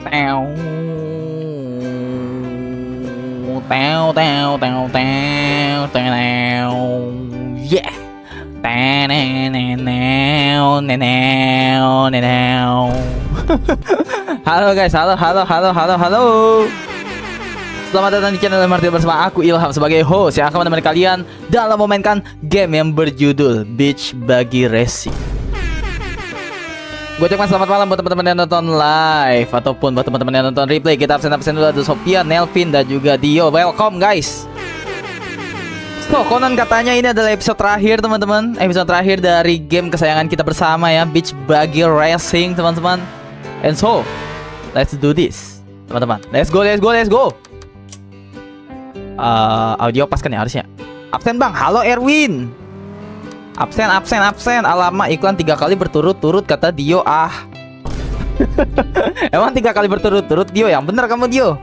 Teo teo teo teo teo teo yeah teneneneo neneo neneo. Halo guys, halo. Selamat datang di channel MRT bersama aku Ilham sebagai host yang akan menemani kalian dalam memainkan game yang berjudul Beach Buggy Racing. Gue ucapkan selamat malam buat teman-teman yang nonton live ataupun buat teman-teman yang nonton replay. Kita absen dulu, ada Sophia, Nelvin dan juga Dio. Welcome guys. So, konon katanya ini adalah episode terakhir teman-teman, episode terakhir dari game kesayangan kita bersama ya, Beach Buggy Racing teman-teman. And so, let's do this teman-teman. Let's go. Audio pas kan ya harusnya. Absen bang, halo Erwin. Absen. Alamak, iklan 3 kali berturut-turut kata Dio. Emang 3 kali berturut-turut Dio? Yang bener kamu Dio.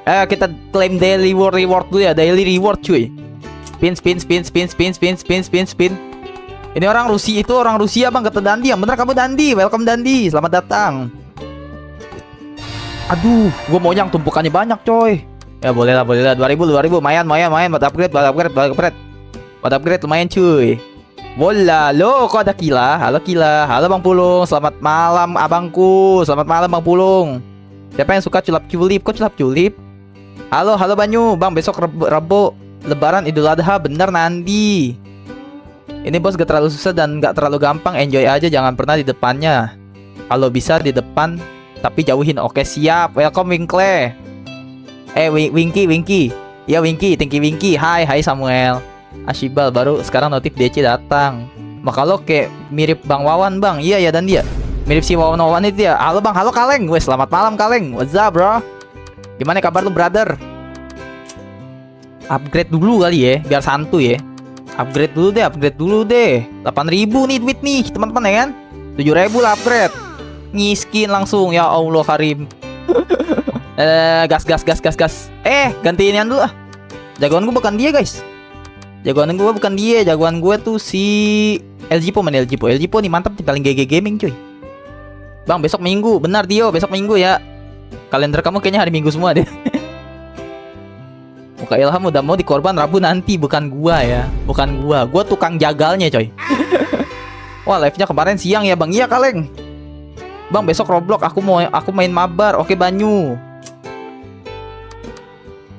Kita claim daily reward dulu ya. Daily reward cuy. Spin. Ini orang Rusia, itu orang Rusia bang, kata Dandi. Yang bener kamu Dandi. Welcome Dandi, selamat datang. Aduh, gue mau yang tumpukannya banyak coy. Ya boleh lah 2000 lumayan buat upgrade lumayan cuy. Bola lo, kok ada Kila? Halo Bang Pulung, selamat malam abangku, selamat malam Bang Pulung. Siapa yang suka culap-culip? Kok culap-culip? Halo Banyu, Bang besok Rabu Lebaran Idul Adha, bener Nandi. Ini bos gak terlalu susah dan gak terlalu gampang, enjoy aja, jangan pernah di depannya. Kalau bisa di depan, tapi jauhin. Oke siap, welcome Winkle. Winky. Ya Winky, thank you Winky. Hai Samuel. Ashibal baru sekarang notif DC datang. Maka lo kayak mirip Bang Wawan bang. Iya ya dan dia mirip si Wawan itu ya. Halo bang, halo Kaleng. Wes selamat malam Kaleng. What's up bro? Gimana kabar lu brother? Upgrade dulu kali ya, biar santuy ya. Upgrade dulu deh. 8.000 nih duit nih teman-teman ya kan. 7.000 lah upgrade. Ngiskin langsung ya Allah Karim. Gas. Gantiin dulu ah. Jagoan gue bukan dia guys. Jagoan gue tuh si LG Po nih, mantap nih, paling GG gaming cuy. Bang besok Minggu, benar Dio, besok Minggu ya. Kalender kamu kayaknya hari Minggu semua deh. Muka Ilham udah mau dikorban Rabu nanti, bukan gua ya. Gua tukang jagalnya coy. Wah live-nya kemarin siang ya bang, iya Kaleng. Bang besok Roblox, aku main mabar, oke Banyu.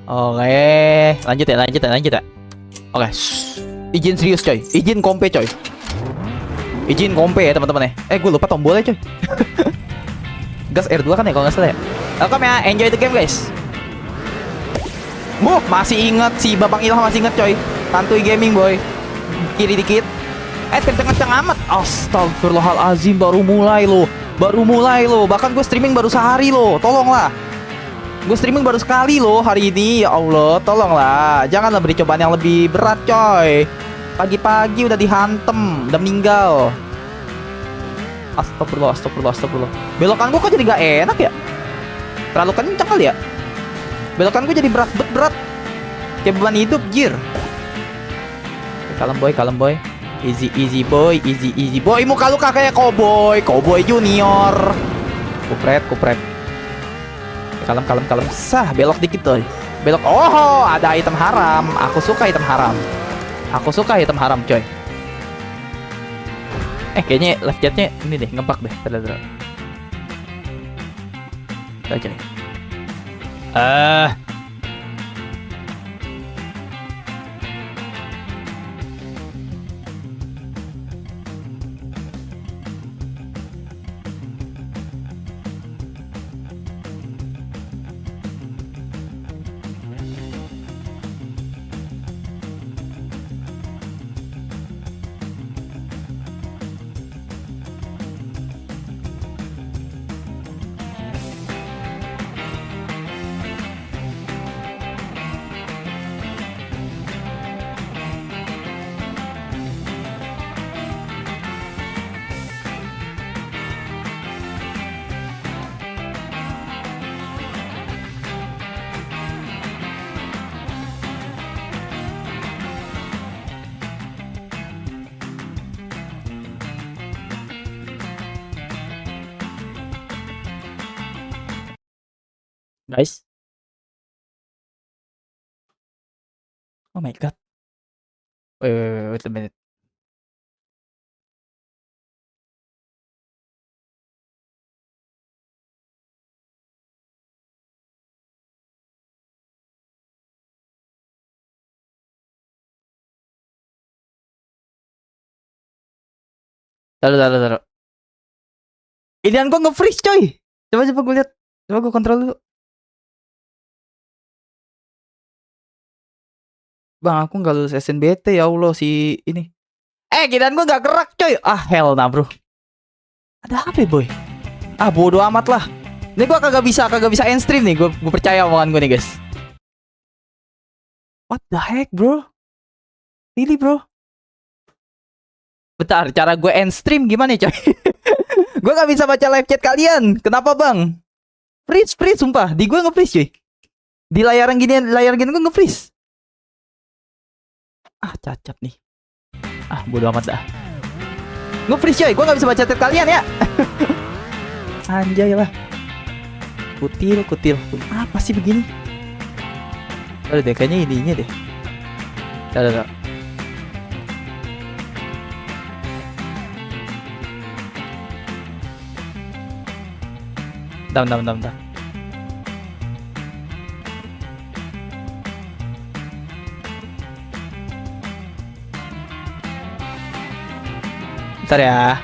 Oke, lanjut ya. Oke, izin serius coy, izin kompe coy. Izin kompe ya teman-teman ya. Gue lupa tombolnya coy. Gas R2 kan ya kalau nggak salah ya. Welcome ya, enjoy the game guys. Masih inget si Babang Ilham, masih inget coy. Santuy gaming boy. Kiri dikit. Kenceng amat. Astagfirullahalazim, baru mulai lo. Bahkan gue streaming baru sehari lo. Tolonglah. Gue streaming baru sekali loh hari ini. Ya Allah, tolonglah. Janganlah beri cobaan yang lebih berat coy. Pagi-pagi udah dihantem, udah meninggal. Astagfirullah. Belokan gue kok jadi gak enak ya? Terlalu kencang kali ya? Belokan gue jadi berat. Kayak beban hidup, jir. Kalem boy. Easy boy. Muka lu kayak cowboy junior. Kupret. Kalem. Belok dikit tuh. Belok. Oh, ada item haram. Aku suka item haram coy. Kayaknya left jetnya ini deh, ngebug deh. Bentar. Coy. Guys. Oh my god. Wait a minute. Taruh. Inian gua nge-freeze coy. Coba gue lihat. Coba gue kontrol dulu. Bang, aku nggak lulus SNBT ya Allah si ini. Giliran gue nggak gerak coy. Ah hell nah bro. Ada apa ya, boy? Ah bodo amat lah. Ini gue kagak bisa end stream nih. Gue percaya omongan gue nih guys. What the heck bro? Really bro? Bentar, cara gue end stream gimana coy? Gue gak bisa baca live chat kalian. Kenapa bang? Freeze sumpah. Di gue nge-freeze cuy. Di layar gini gue nge-freeze. Ah cacat nih. Ah bodo amat dah. Nge-freeze coy. Gue gak bisa baca chat kalian ya. Anjay lah. Kutil. Apa sih begini? Udah deh, kayaknya ininya deh. Udah. Bentar. Bentar ya.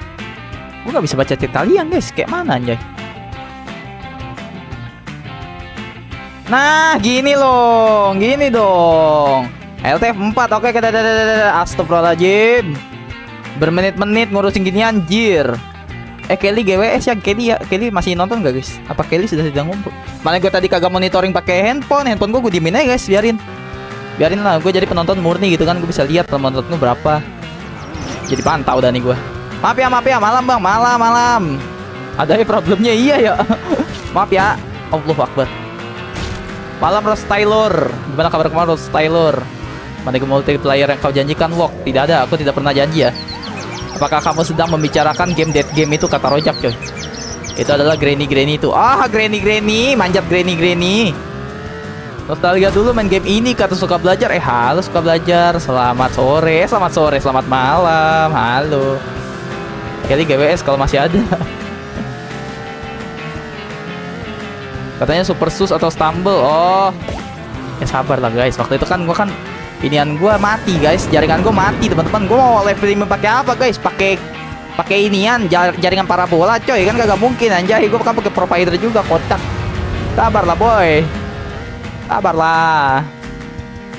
Gue gak bisa baca chat kalian guys. Kayak mana anjay? Nah, gini dong. LTF 4. Oke, astagfirullahaladzim. Bermenit-menit ngurusin gini anjir. Kelly GWS ya, Kelly masih nonton gak guys? Apa Kelly sudah ngumpul? Mana gue tadi kagak monitoring pakai handphone gue diemin aja guys, biarin lah, gue jadi penonton murni gitu kan, gue bisa lihat penonton gue berapa. Jadi pantau dah nih gue. Maaf ya, malam bang, malam. Ada problemnya iya ya. Maaf ya, Allahu Akbar. Malam Rose Taylor, gimana kabar kemarin Rose Taylor? Mana gue multiplayer yang kau janjikan Wok? Tidak ada, aku tidak pernah janji ya. Apakah kamu sedang membicarakan game dead game itu, kata Rojak coy? Itu adalah Granny itu. Ah Granny, manjat Granny. Nostalgia dulu main game ini, kata suka belajar. Halo suka belajar. Selamat sore, selamat malam. Halo. Kali GWS kalau masih ada. Katanya Super Sus atau Stumble. Oh. Ya sabar lah guys. Waktu itu kan gua inian gue mati guys, jaringan gue mati teman-teman. Gue mau live streaming pakai apa guys? Pakai inian jaringan parabola coy, kan kagak mungkin anjay. Gue kan pakai provider juga, kotak. Sabarlah boy, sabarlah.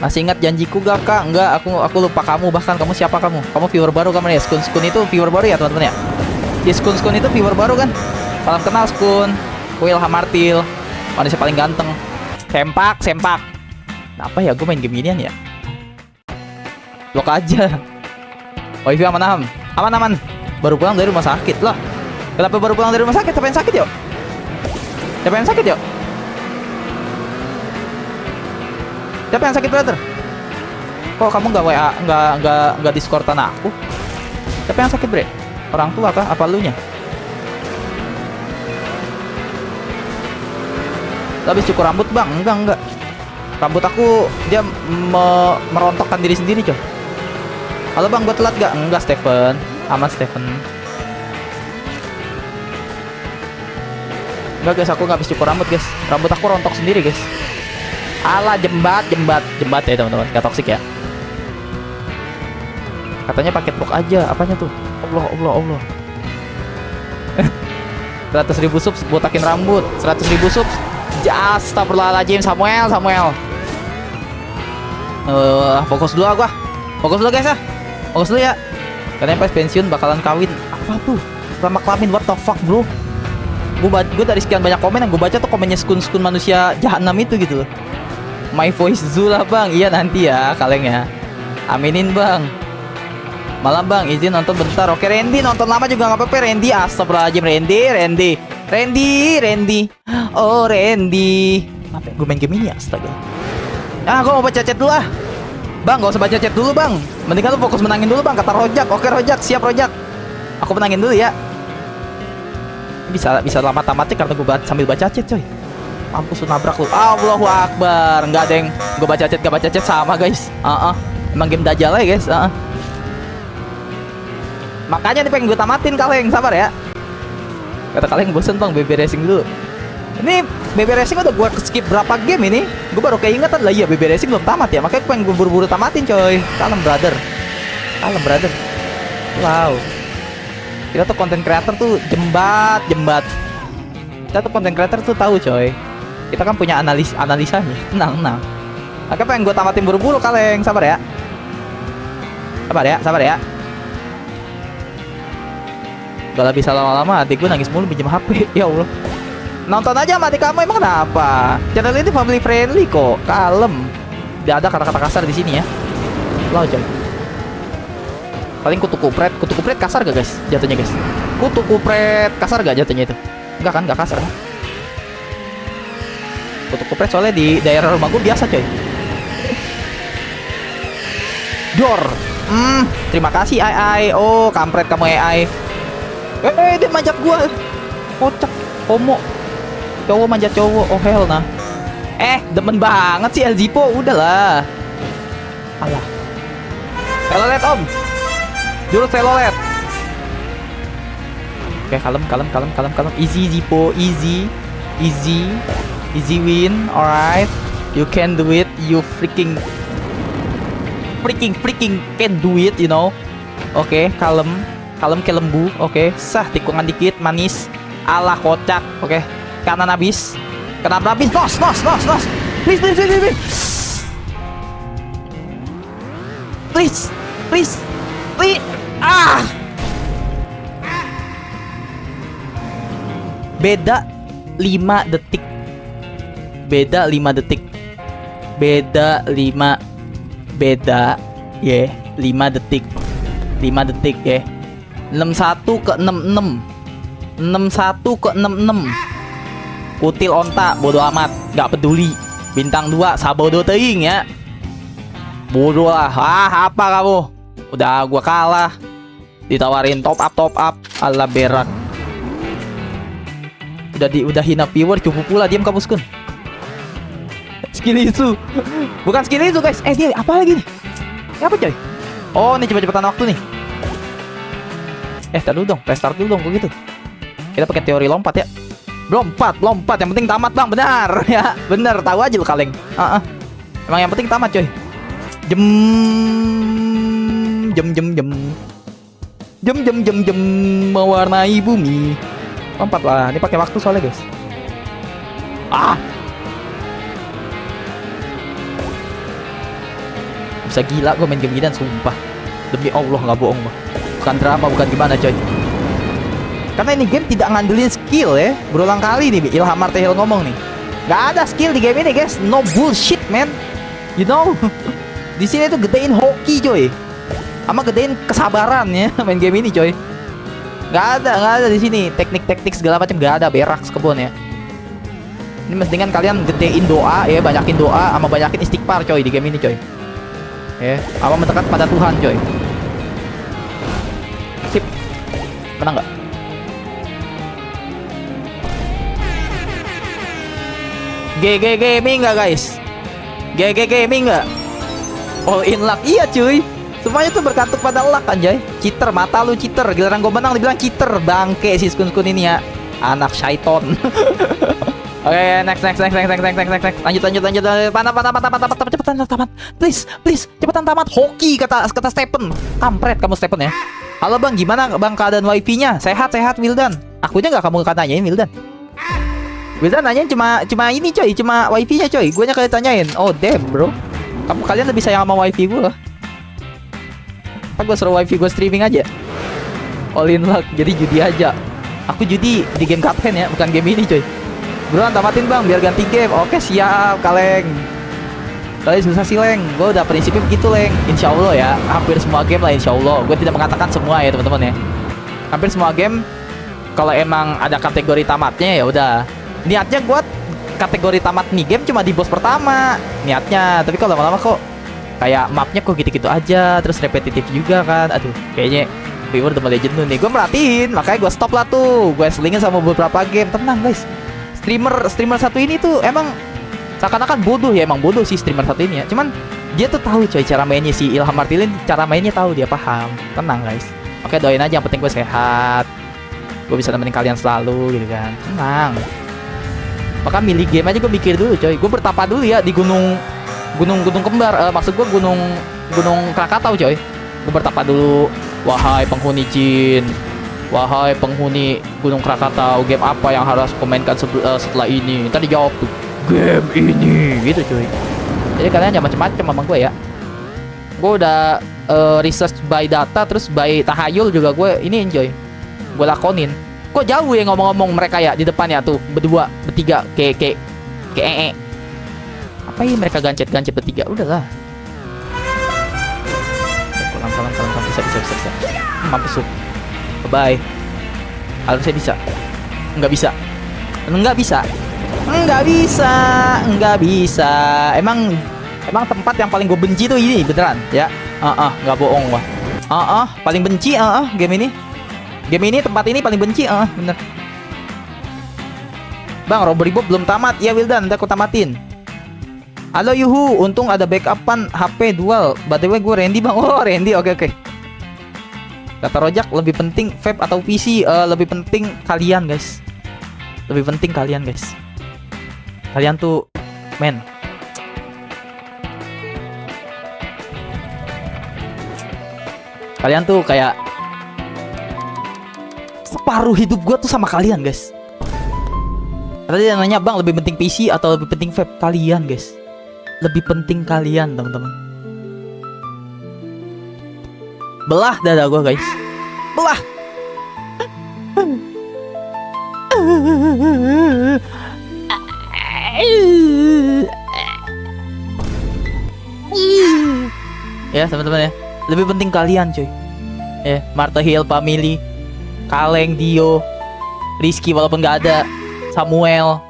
Masih ingat janjiku gak kak? Enggak, aku lupa kamu. Bahkan kamu siapa kamu? Kamu viewer baru kan ya? Skun itu viewer baru ya teman-teman ya? Di skun itu viewer baru kan? Salam kenal Skun. Will Hamartil, manusia paling ganteng. Sempak. Apa ya gue main game inian ya? Blok aja. Wifi aman. Baru pulang dari rumah sakit lah. Kenapa baru pulang dari rumah sakit? Siapa yang sakit yuk? Siapa yang sakit brother? Kok kamu nggak WA, nggak Discordan aku? Siapa yang sakit bre? Orang tua kah? Apa lu nya? Habis cukur rambut bang? Enggak. Rambut aku dia merontokkan diri sendiri coy. Halo bang, gue telat gak? Enggak Stephen, aman Stephen. Enggak guys, aku gak habis cukur rambut guys. Rambut aku rontok sendiri guys. Alah jembat ya teman-teman, gak toksik ya. Katanya paket box aja, apanya tuh? Allah. 100.000 subs, botakin rambut. 100.000 subs. Astagfirullahaladzim, Samuel. Fokus dulu guys ya. Fokus dulu ya. Katanya pas pensiun bakalan kawin. Apa tuh? Lama kelamin, what the fuck bro? Gue dari sekian banyak komen yang gue baca tuh komennya skun manusia jahanam itu gitu loh. My voice Zula bang. Iya nanti ya kaleng ya. Aminin bang. Malam bang, izin nonton bentar. Oke Randy, nonton lama juga gak apa-apa Randy. Astagfirullahaladzim Randy. Oh Randy. Apa gue main game ini ya? Astaga. Gue mau baca chat dulu lah. Bang, gak usah baca chat dulu bang. Mendingan lu fokus menangin dulu bang, kata Rojak. Oke Rojak, siap Rojak. Aku menangin dulu ya. Bisa lama tamatnya karena gue sambil baca chat coy. Mampus lu nabrak lu. Allahu Akbar. Nggak ada yang gue baca chat sama guys. Emang game dajal ya guys. Makanya nih pengen gue tamatin Kaleng, sabar ya. Kata Kaleng bosen bang, BB Racing dulu. Ini BB Racing udah gue skip berapa game ini? Gue baru keingetan lah, iya BB Racing belum tamat ya. Makanya gue pengen buru-buru tamatin coy. Kalem brother. Wow. Kita tuh konten creator tuh jembat. Kita tuh konten creator tuh tahu coy. Kita kan punya analisanya. Tenang. Makanya pengen gue tamatin buru-buru Kaleng, sabar ya. Sabar ya. Gak bisa lama-lama, adik gue nangis mulu pinjam HP. Ya Allah. Nonton aja sama adik kamu, emang kenapa? Channel ini family friendly kok, kalem. Tidak ada kata-kata kasar di sini ya. Lo coy. Paling kutu kupret kasar gak guys? Jatuhnya guys. Kutu kupret kasar gak jatuhnya itu? Enggak kan, gak kasar kan? Kutu kupret soalnya di daerah rumah gue biasa coy. Dor. Terima kasih AI. Oh, kampret kamu AI. Dia manjat gua. Kocak, homo. Cowok manjat cowok. Oh hell nah. Demen banget sih El Zipo. Udahlah. Alah. Telolet om. Jurus telolet. Oke, kalem. Easy Zipo, easy win. Alright. You can do it. You freaking can do it, you know. Oke, kalem ke lembu. Oke, sah tikungan dikit, manis ala kocak. Oke, kanan habis. Nos. Please. Beda 5 detik. Beda 5 detik ya. 61 ke 66. 61 ke 66. Kutil onta, bodo amat, gak peduli. Bintang 2 sabodo teuing ya. Bodoh lah. Apa kamu? Udah gua kalah. Ditawarin top up ala berak. Udah hina viewer, cukup pula diam kamu Skun. Skill itu. Bukan skill itu guys. Dia apa lagi nih? Apa coy? Oh, ini cepet-cepetan waktu nih. Tar dulu dong, restart dulu dong kok gitu. Kita pakai teori lompat ya. Lompat, yang penting tamat bang, benar ya. Bener, tahu aja lu Kaleng. Emang yang penting tamat coy. Jam mewarnai bumi. Lompat lah, ini pakai waktu soalnya guys. Bisa gila gue main game gini, sumpah. Demi Allah nggak bohong mah. Bukan drama, bukan gimana coy. Karena ini game tidak ngandelin skill ya. Berulang kali nih Ilham Martehil ngomong nih. Gak ada skill di game ini guys. No bullshit man. You know. Di sini tuh gedein hoki coy. Sama gedein kesabaran ya main game ini coy. Gak ada di sini teknik segala macam, gak ada, berak sekebon ya. Ini mendingan kalian gedein doa ya, banyakin doa sama banyakin istighfar coy di game ini coy. Ya, sama mendekat pada Tuhan coy. Sip. Menang gak? GG Gaming gak guys? GG Gaming gak? All in luck, iya cuy. Semuanya tuh bergantung pada luck anjay. Cheater, mata lu cheater. Giliran gue menang dibilang cheater. Bangke si Skun ini ya. Anak syaiton. Oke, next. Lanjut. Cepetan tamat. Please, cepetan tamat. Hoki kata Stephen. Kampret kamu Stephen ya. Halo bang, gimana bang keadaan wifi-nya? Sehat Wildan. Akunya nggak kamu tanyain Wildan. Wildan nanyain cuma ini coy, cuma wifi-nya coy. Guanya kalian tanyain. Oh damn bro. Kalian lebih sayang sama wifi gue. Apa gue suruh wifi gue streaming aja. All in luck, jadi judi aja. Aku judi di game Cuphead ya, bukan game ini coy. Buruan tamatin bang, biar ganti game. Oke siap Kaleng. Kalian susah sih Leng. Gue udah prinsipnya begitu Leng. Insya Allah ya, hampir semua game lah Insya Allah. Gue tidak mengatakan semua ya teman-teman ya. Hampir semua game. Kalau emang ada kategori tamatnya ya udah. Niatnya gue kategori tamat nih game cuma di boss pertama. Niatnya, tapi kalau lama-lama kok kayak mapnya kok gitu-gitu aja, terus repetitif juga kan. Aduh, kayaknya viewer udah mulai jenuh nih. Gue merhatiin, makanya gue stop lah tuh. Gue selingin sama beberapa game. Tenang guys, streamer satu ini tuh emang seakan-akan bodoh ya, emang bodoh sih streamer satu ini ya. Cuman dia tuh tahu coy cara mainnya, si Ilham Martilin, cara mainnya tahu, dia paham. Tenang guys. Oke, doain aja, yang penting gue sehat. Gue bisa nemenin kalian selalu gitu kan. Tenang. Bahkan milih game aja gue mikir dulu coy. Gue bertapa dulu ya di gunung kembar. Maksud gue gunung Krakatau coy. Gue bertapa dulu. Wahai penghuni jin, wahai penghuni Gunung Krakatau, game apa yang harus kau mainkan setelah ini? Ntar dijawab tuh, game ini, gitu cuy. Jadi kalian jangan macam-macam sama gue ya. Gue udah research by data, terus by tahayul juga gue ini enjoy. Gue lakonin. Kok jauh ya ngomong-ngomong mereka ya di depan ya tuh, berdua, bertiga, kayak apa ini mereka gancet bertiga? Udahlah. Pelan-pelan, bisa. Mampus tuh. Bye. Harusnya bisa. Nggak bisa. Emang tempat yang paling gue benci tuh ini beneran ya. Nggak bohong gua. Paling benci game ini. Tempat ini paling benci, bener. Bang, Robbery Bob belum tamat. Ya Wildan, udah aku tamatin. Halo Yuhu, untung ada backupan HP dual. By the way gue Randy bang. Oh Randy, oke. Kata Rojak, lebih penting vape atau PC? Lebih penting kalian guys. Kalian tuh men. Kalian tuh kayak separuh hidup gue tuh sama kalian guys. Tadi dia nanya, bang lebih penting PC atau lebih penting vape? Kalian guys. Lebih penting kalian teman-teman. Belah dada gue guys. Belah. Ya teman-teman ya, lebih penting kalian cuy. Ya, Martha Hill family, Kaleng, Dio, Rizky walaupun gak ada, Samuel,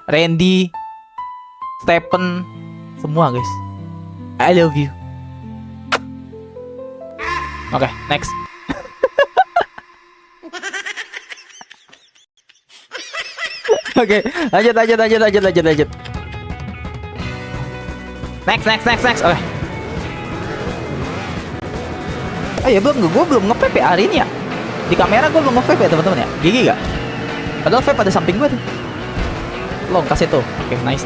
Randy, Stephen, semua guys. I love you. Oke, next. Oke, lanjut. Next. Oke. Oh ya belum, gue belum nge-vape ya hari ini ya. Di kamera gue belum nge-vape ya teman-teman ya. Gigi gak? Padahal vape ada samping gue tuh. Long kasih tuh. Oke, nice.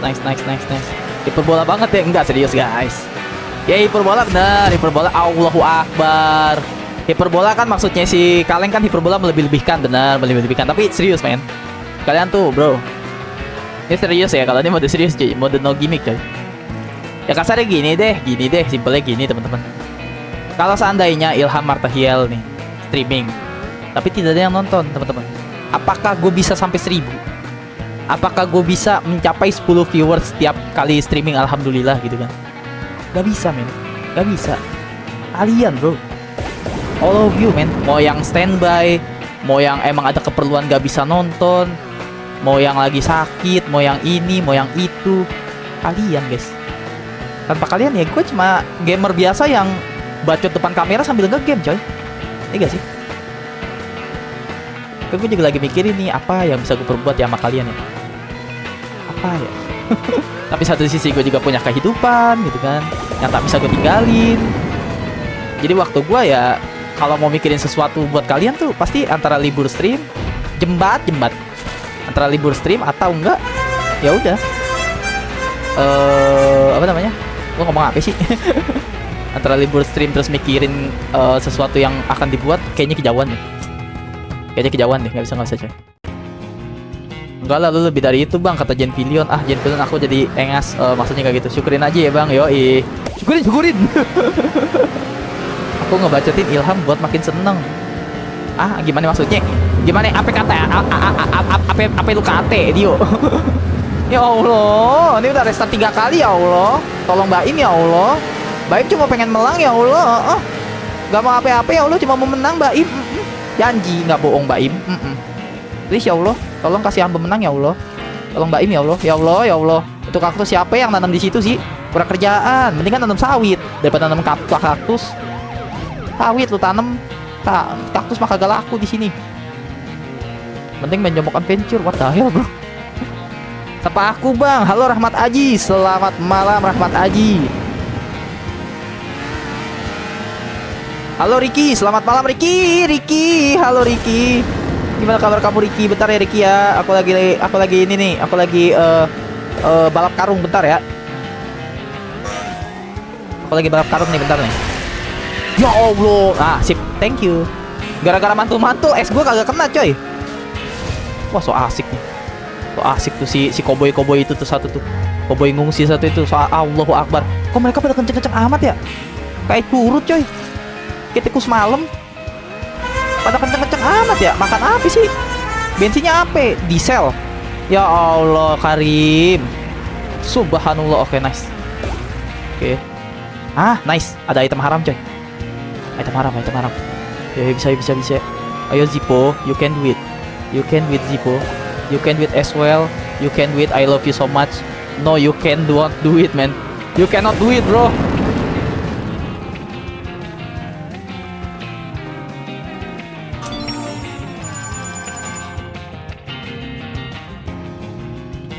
Hiperbola banget ya, enggak serius guys. Ya hiperbola bener, hiperbola Allahu Akbar. Hiperbola kan maksudnya si Kaleng kan hiperbola melebih-lebihkan, bener, melebih-lebihkan. Tapi serius men. Kalian tuh bro. Ini serius ya, kalau ini mode serius cuy, mode no gimmick coy. Ya kasarnya gini deh, simpelnya gini teman-teman. Kalau seandainya Ilham Martahiel nih streaming, tapi tidak ada yang nonton teman-teman, apakah gue bisa sampai 1000? Apakah gue bisa mencapai 10 viewers setiap kali streaming? Alhamdulillah gitu kan. Gak bisa men, gak bisa. Kalian bro, all of you men, mau yang standby, mau yang emang ada keperluan gak bisa nonton, mau yang lagi sakit, mau yang ini, mau yang itu, kalian guys. Tanpa kalian ya gue cuma gamer biasa yang bacot depan kamera sambil nge-game coy. Iya gak sih? Kan gue juga lagi mikirin nih, apa yang bisa gue perbuat ya sama kalian ya. Apa ya? Tapi satu sisi gue juga punya kehidupan gitu kan, yang tak bisa gue tinggalin. Jadi waktu gue ya kalau mau mikirin sesuatu buat kalian tuh pasti antara libur stream, jembat. Antara libur stream atau enggak ya udah. Apa namanya? Gue ngomong apa sih? Antara libur stream terus mikirin sesuatu yang akan dibuat, kayaknya kejauhan deh. Nggak bisa coy. Enggak lah, lu lebih dari itu bang, kata Jen Pilion. Jen Pilion aku jadi engas. Maksudnya kayak gitu. Syukurin aja ya bang, yoi. Syukurin. Aku ngebacotin Ilham buat makin seneng. Gimana maksudnya? Gimana? Apa kata? Apa lu kate, Dio? Ya Allah, ini udah restart 3 kali ya Allah. Tolong Mbak Im ya Allah. Mbak Im cuma pengen melang ya Allah. Gak mau apa-apa ya Allah, cuma mau menang Mbak Im. Janji, nggak bohong Mbak Im. Please ya Allah, tolong kasih hamba menang ya Allah. Tolong Mbak Im ya Allah. Ya Allah. Itu kaktus siapa yang nanam di situ sih? Kurang kerjaan. Mendingan nanam sawit daripada nanam kaktus. Sawit lu tanam, kaktus mah kagak laku di sini. Penting main Jomok Adventure. What the hell bro? Sapa aku bang. Halo Rahmat Aji. Selamat malam Rahmat Aji. Halo Riki. Selamat malam Riki. Riki. Halo Riki. Gimana kabar kamu Riki? Bentar ya Riki ya. Aku lagi ini nih. Aku lagi balap karung bentar ya. Aku lagi balap karung nih bentar nih. Ya Allah. Ah sip. Thank you. Gara-gara mantul-mantul es gue kagak kena coy. Wah so asik nih. So asik tuh si koboi itu tuh satu tuh. Koboi ngungsi satu itu. So Allahu Akbar. Kok mereka pada kenceng-kenceng amat ya? Kayak curut coy. Kayak tikus malam. Pada kenceng-kenceng amat ya. Makan apa sih? Bensinnya apa? Diesel. Ya Allah Karim. Subhanallah. Oke nice. Oke. Ah nice. Ada item haram coy. Item haram. Ya bisa. Ayo Zippo, you can do it. You can do it Zippo. You can do it as well. You can do it. I love you so much. No, you don't do it, man. You cannot do it, bro.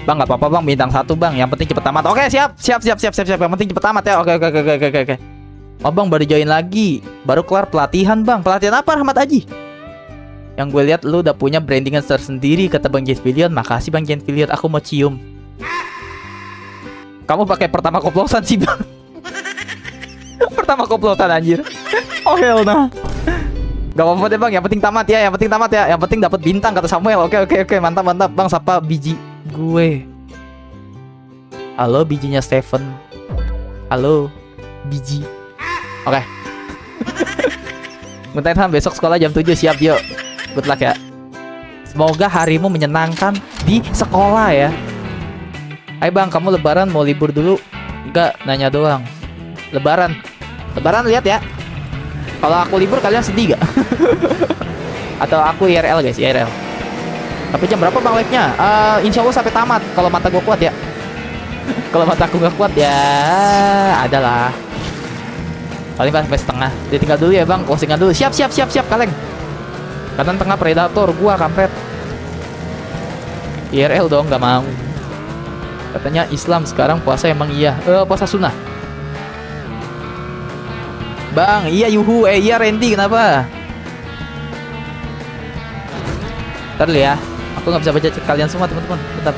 Bang, nggak apa-apa bang, bintang 1 bang. Yang penting cepet tamat. Oke, siap. Yang penting cepet tamat ya. Oke. Oh bang, baru join lagi. Baru kelar pelatihan bang. Pelatihan apa Rahmat Aji? Yang gue lihat lu udah punya brandingan tersendiri, kata Bang Jenvillion. Makasih Bang Jenvillion, aku mau cium. Kamu pakai pertama koplosan sih bang. Pertama koplosan anjir. Oh hell nah. Gak apa-apa deh bang, yang penting tamat ya. Yang penting dapat bintang kata Samuel. Oke, mantap bang. Sapa biji gue. Halo bijinya Stephen. Halo biji. Oke. Bentar besok sekolah jam 7 siap yuk. Good luck ya. Semoga harimu menyenangkan di sekolah ya. Hai bang, kamu lebaran mau libur dulu? Enggak, nanya doang. Lebaran lihat ya. Kalau aku libur kalian sedih gak? Atau aku IRL guys, IRL. Tapi jam berapa bang live-nya? Insya Allah sampai tamat. Kalau mata gue kuat ya. Kalau mata aku gak kuat ya adalah paling sampai setengah. Ditinggal dulu ya bang, closingan dulu. Siap kaleng. Kanan tengah predator gua kampret. IRL dong, nggak mau. Katanya Islam sekarang puasa emang iya. Puasa sunnah. Bang, iya yuhu. Iya Randy, kenapa? Ntar ya. Aku nggak bisa baca chat kalian semua teman-teman. Bentar.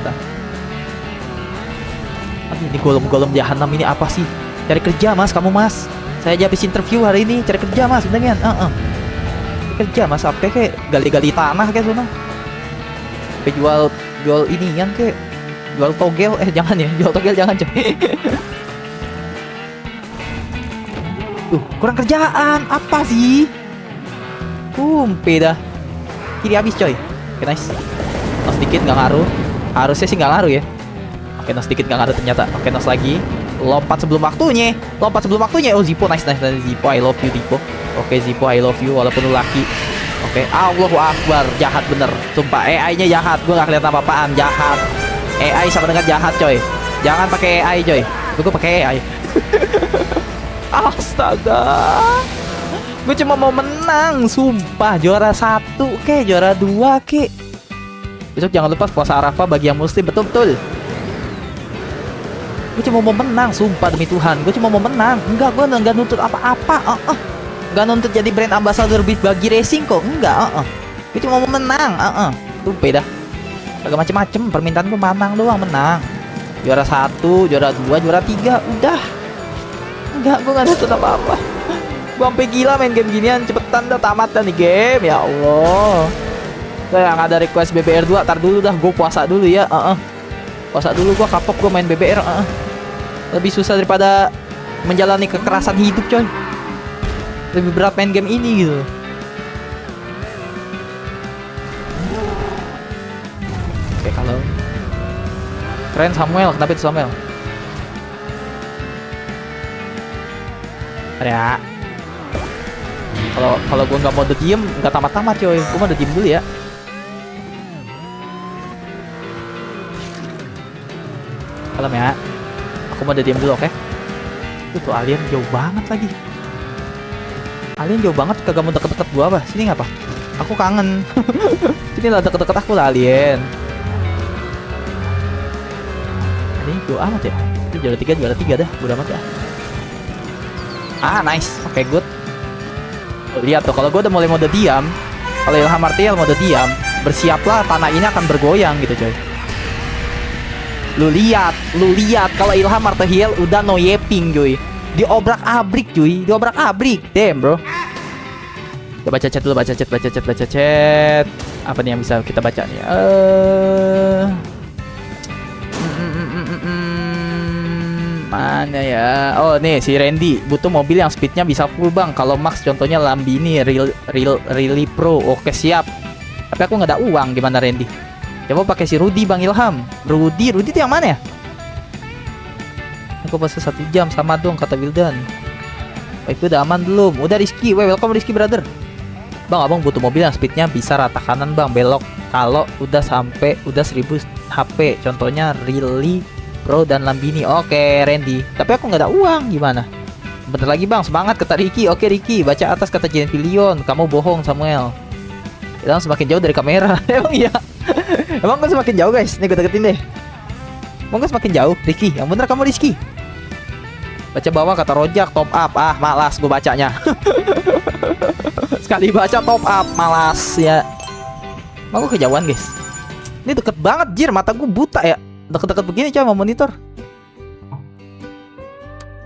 Aduh, ini golem-golem jahanam ini apa sih? Cari kerja mas, kamu mas. Saya aja habis interview hari ini. Cari kerja mas, beneran. Kerja mas, apa kayak gali-gali tanah kayak sana. Kayak jual inian kayak jual togel. Jangan ya, jual togel jangan coy. Kurang kerjaan apa sih? Dah. Kiri habis coy. Oke nice. Nos dikit nggak ngaruh. Harusnya sih nggak ngaruh ya. Oke nos dikit nggak ngaruh ternyata. Oke nos lagi. Lompat sebelum waktunya. Oh Zippo nice. Zippo I love you Zippo. Oke Zippo I love you walaupun lu laki. Oke Allahu Akbar. Jahat bener. Sumpah AI-nya jahat. Gue gak kelihatan apa-apaan. Jahat. AI sama dengan jahat coy. Jangan pakai AI coy. Gue pakai AI. Astaga. Gue cuma mau menang. Sumpah juara 1 ke, juara 2 ke. Besok jangan lupa puasa Arafah bagi yang muslim. Betul. Gue cuma mau menang, sumpah demi Tuhan. Gue cuma mau menang. Enggak, gue enggak nuntut apa-apa. Enggak nuntut jadi brand ambassador bagi racing kok. Enggak, Gue cuma mau menang. Tuh beda. Agak macem-macem. Permintaan gue menang doang, menang. Juara 1, juara 2, juara 3. Udah. Enggak, gue enggak nuntut apa-apa. Gue sampai gila main game ginian. Cepetan dah tamat dah nih game. Ya Allah. Yang ada request BBR 2. Tar dulu dah, gue puasa dulu ya. Puasa dulu, gue kapok gue main BBR. Lebih susah daripada menjalani kekerasan hidup coy. Lebih berat main game ini gitu. Oke kalau keren Samuel, kenapa itu Samuel? Ya. Kalau gue nggak mau diem, nggak tamat-tamat coy. Gue mau diem dulu ya. Kalem ya. Aku mau diem dulu, oke? Tuh alien jauh banget lagi. Alien jauh banget, kagak mau deket-deket gua apa? Sini ngapa? Aku kangen. Sini lah deket-deket aku lah alien. Ini jauh amat ya. Itu juara 3 dah. Udah amat ya. Nice. Oke, good. Lihat tuh, kalau gue udah mulai mode diam, kalau Ilham Martial mode diam, bersiaplah tanah ini akan bergoyang gitu coy. Lu lihat kalau Ilham Martial udah no yeping cuy. Diobrak-abrik cuy, diobrak-abrik. Damn bro. Kita baca chat dulu, baca chat. Apa nih yang bisa kita baca nih? Mana ya? Oh nih si Randy butuh mobil yang speednya bisa full bang. Kalau max contohnya Lamborghini Really Pro. Oke siap. Tapi aku nggak ada uang. Gimana Randy? Coba pakai si Rudy bang Ilham. Rudy itu yang mana ya? Aku pasal 1 jam sama dong kata Wildan. Itu udah aman belum? Udah Rizky. Welcome Rizky brother. Bang abang butuh mobil yang speednya bisa rata kanan bang belok. Kalau udah 1000 HP. Contohnya Really Pro dan Lamborghini. Oke Randy. Tapi aku nggak ada uang. Gimana? Bentar lagi bang. Semangat kata Ricky. Oke Ricky. Baca atas kata Jen Pilion. Kamu bohong Samuel. Kita semakin jauh dari kamera. Emang iya. Emang gue semakin jauh guys. Nih gue deketin deh. Emang gue semakin jauh Ricky. Yang bener kamu Rizky. Baca bawah kata Rojak top up. Malas gue bacanya. Sekali baca top up. Malas ya. Emang gue kejauhan guys. Ini deket banget jir. Mata gue buta ya. Deket-deket begini coba mau monitor.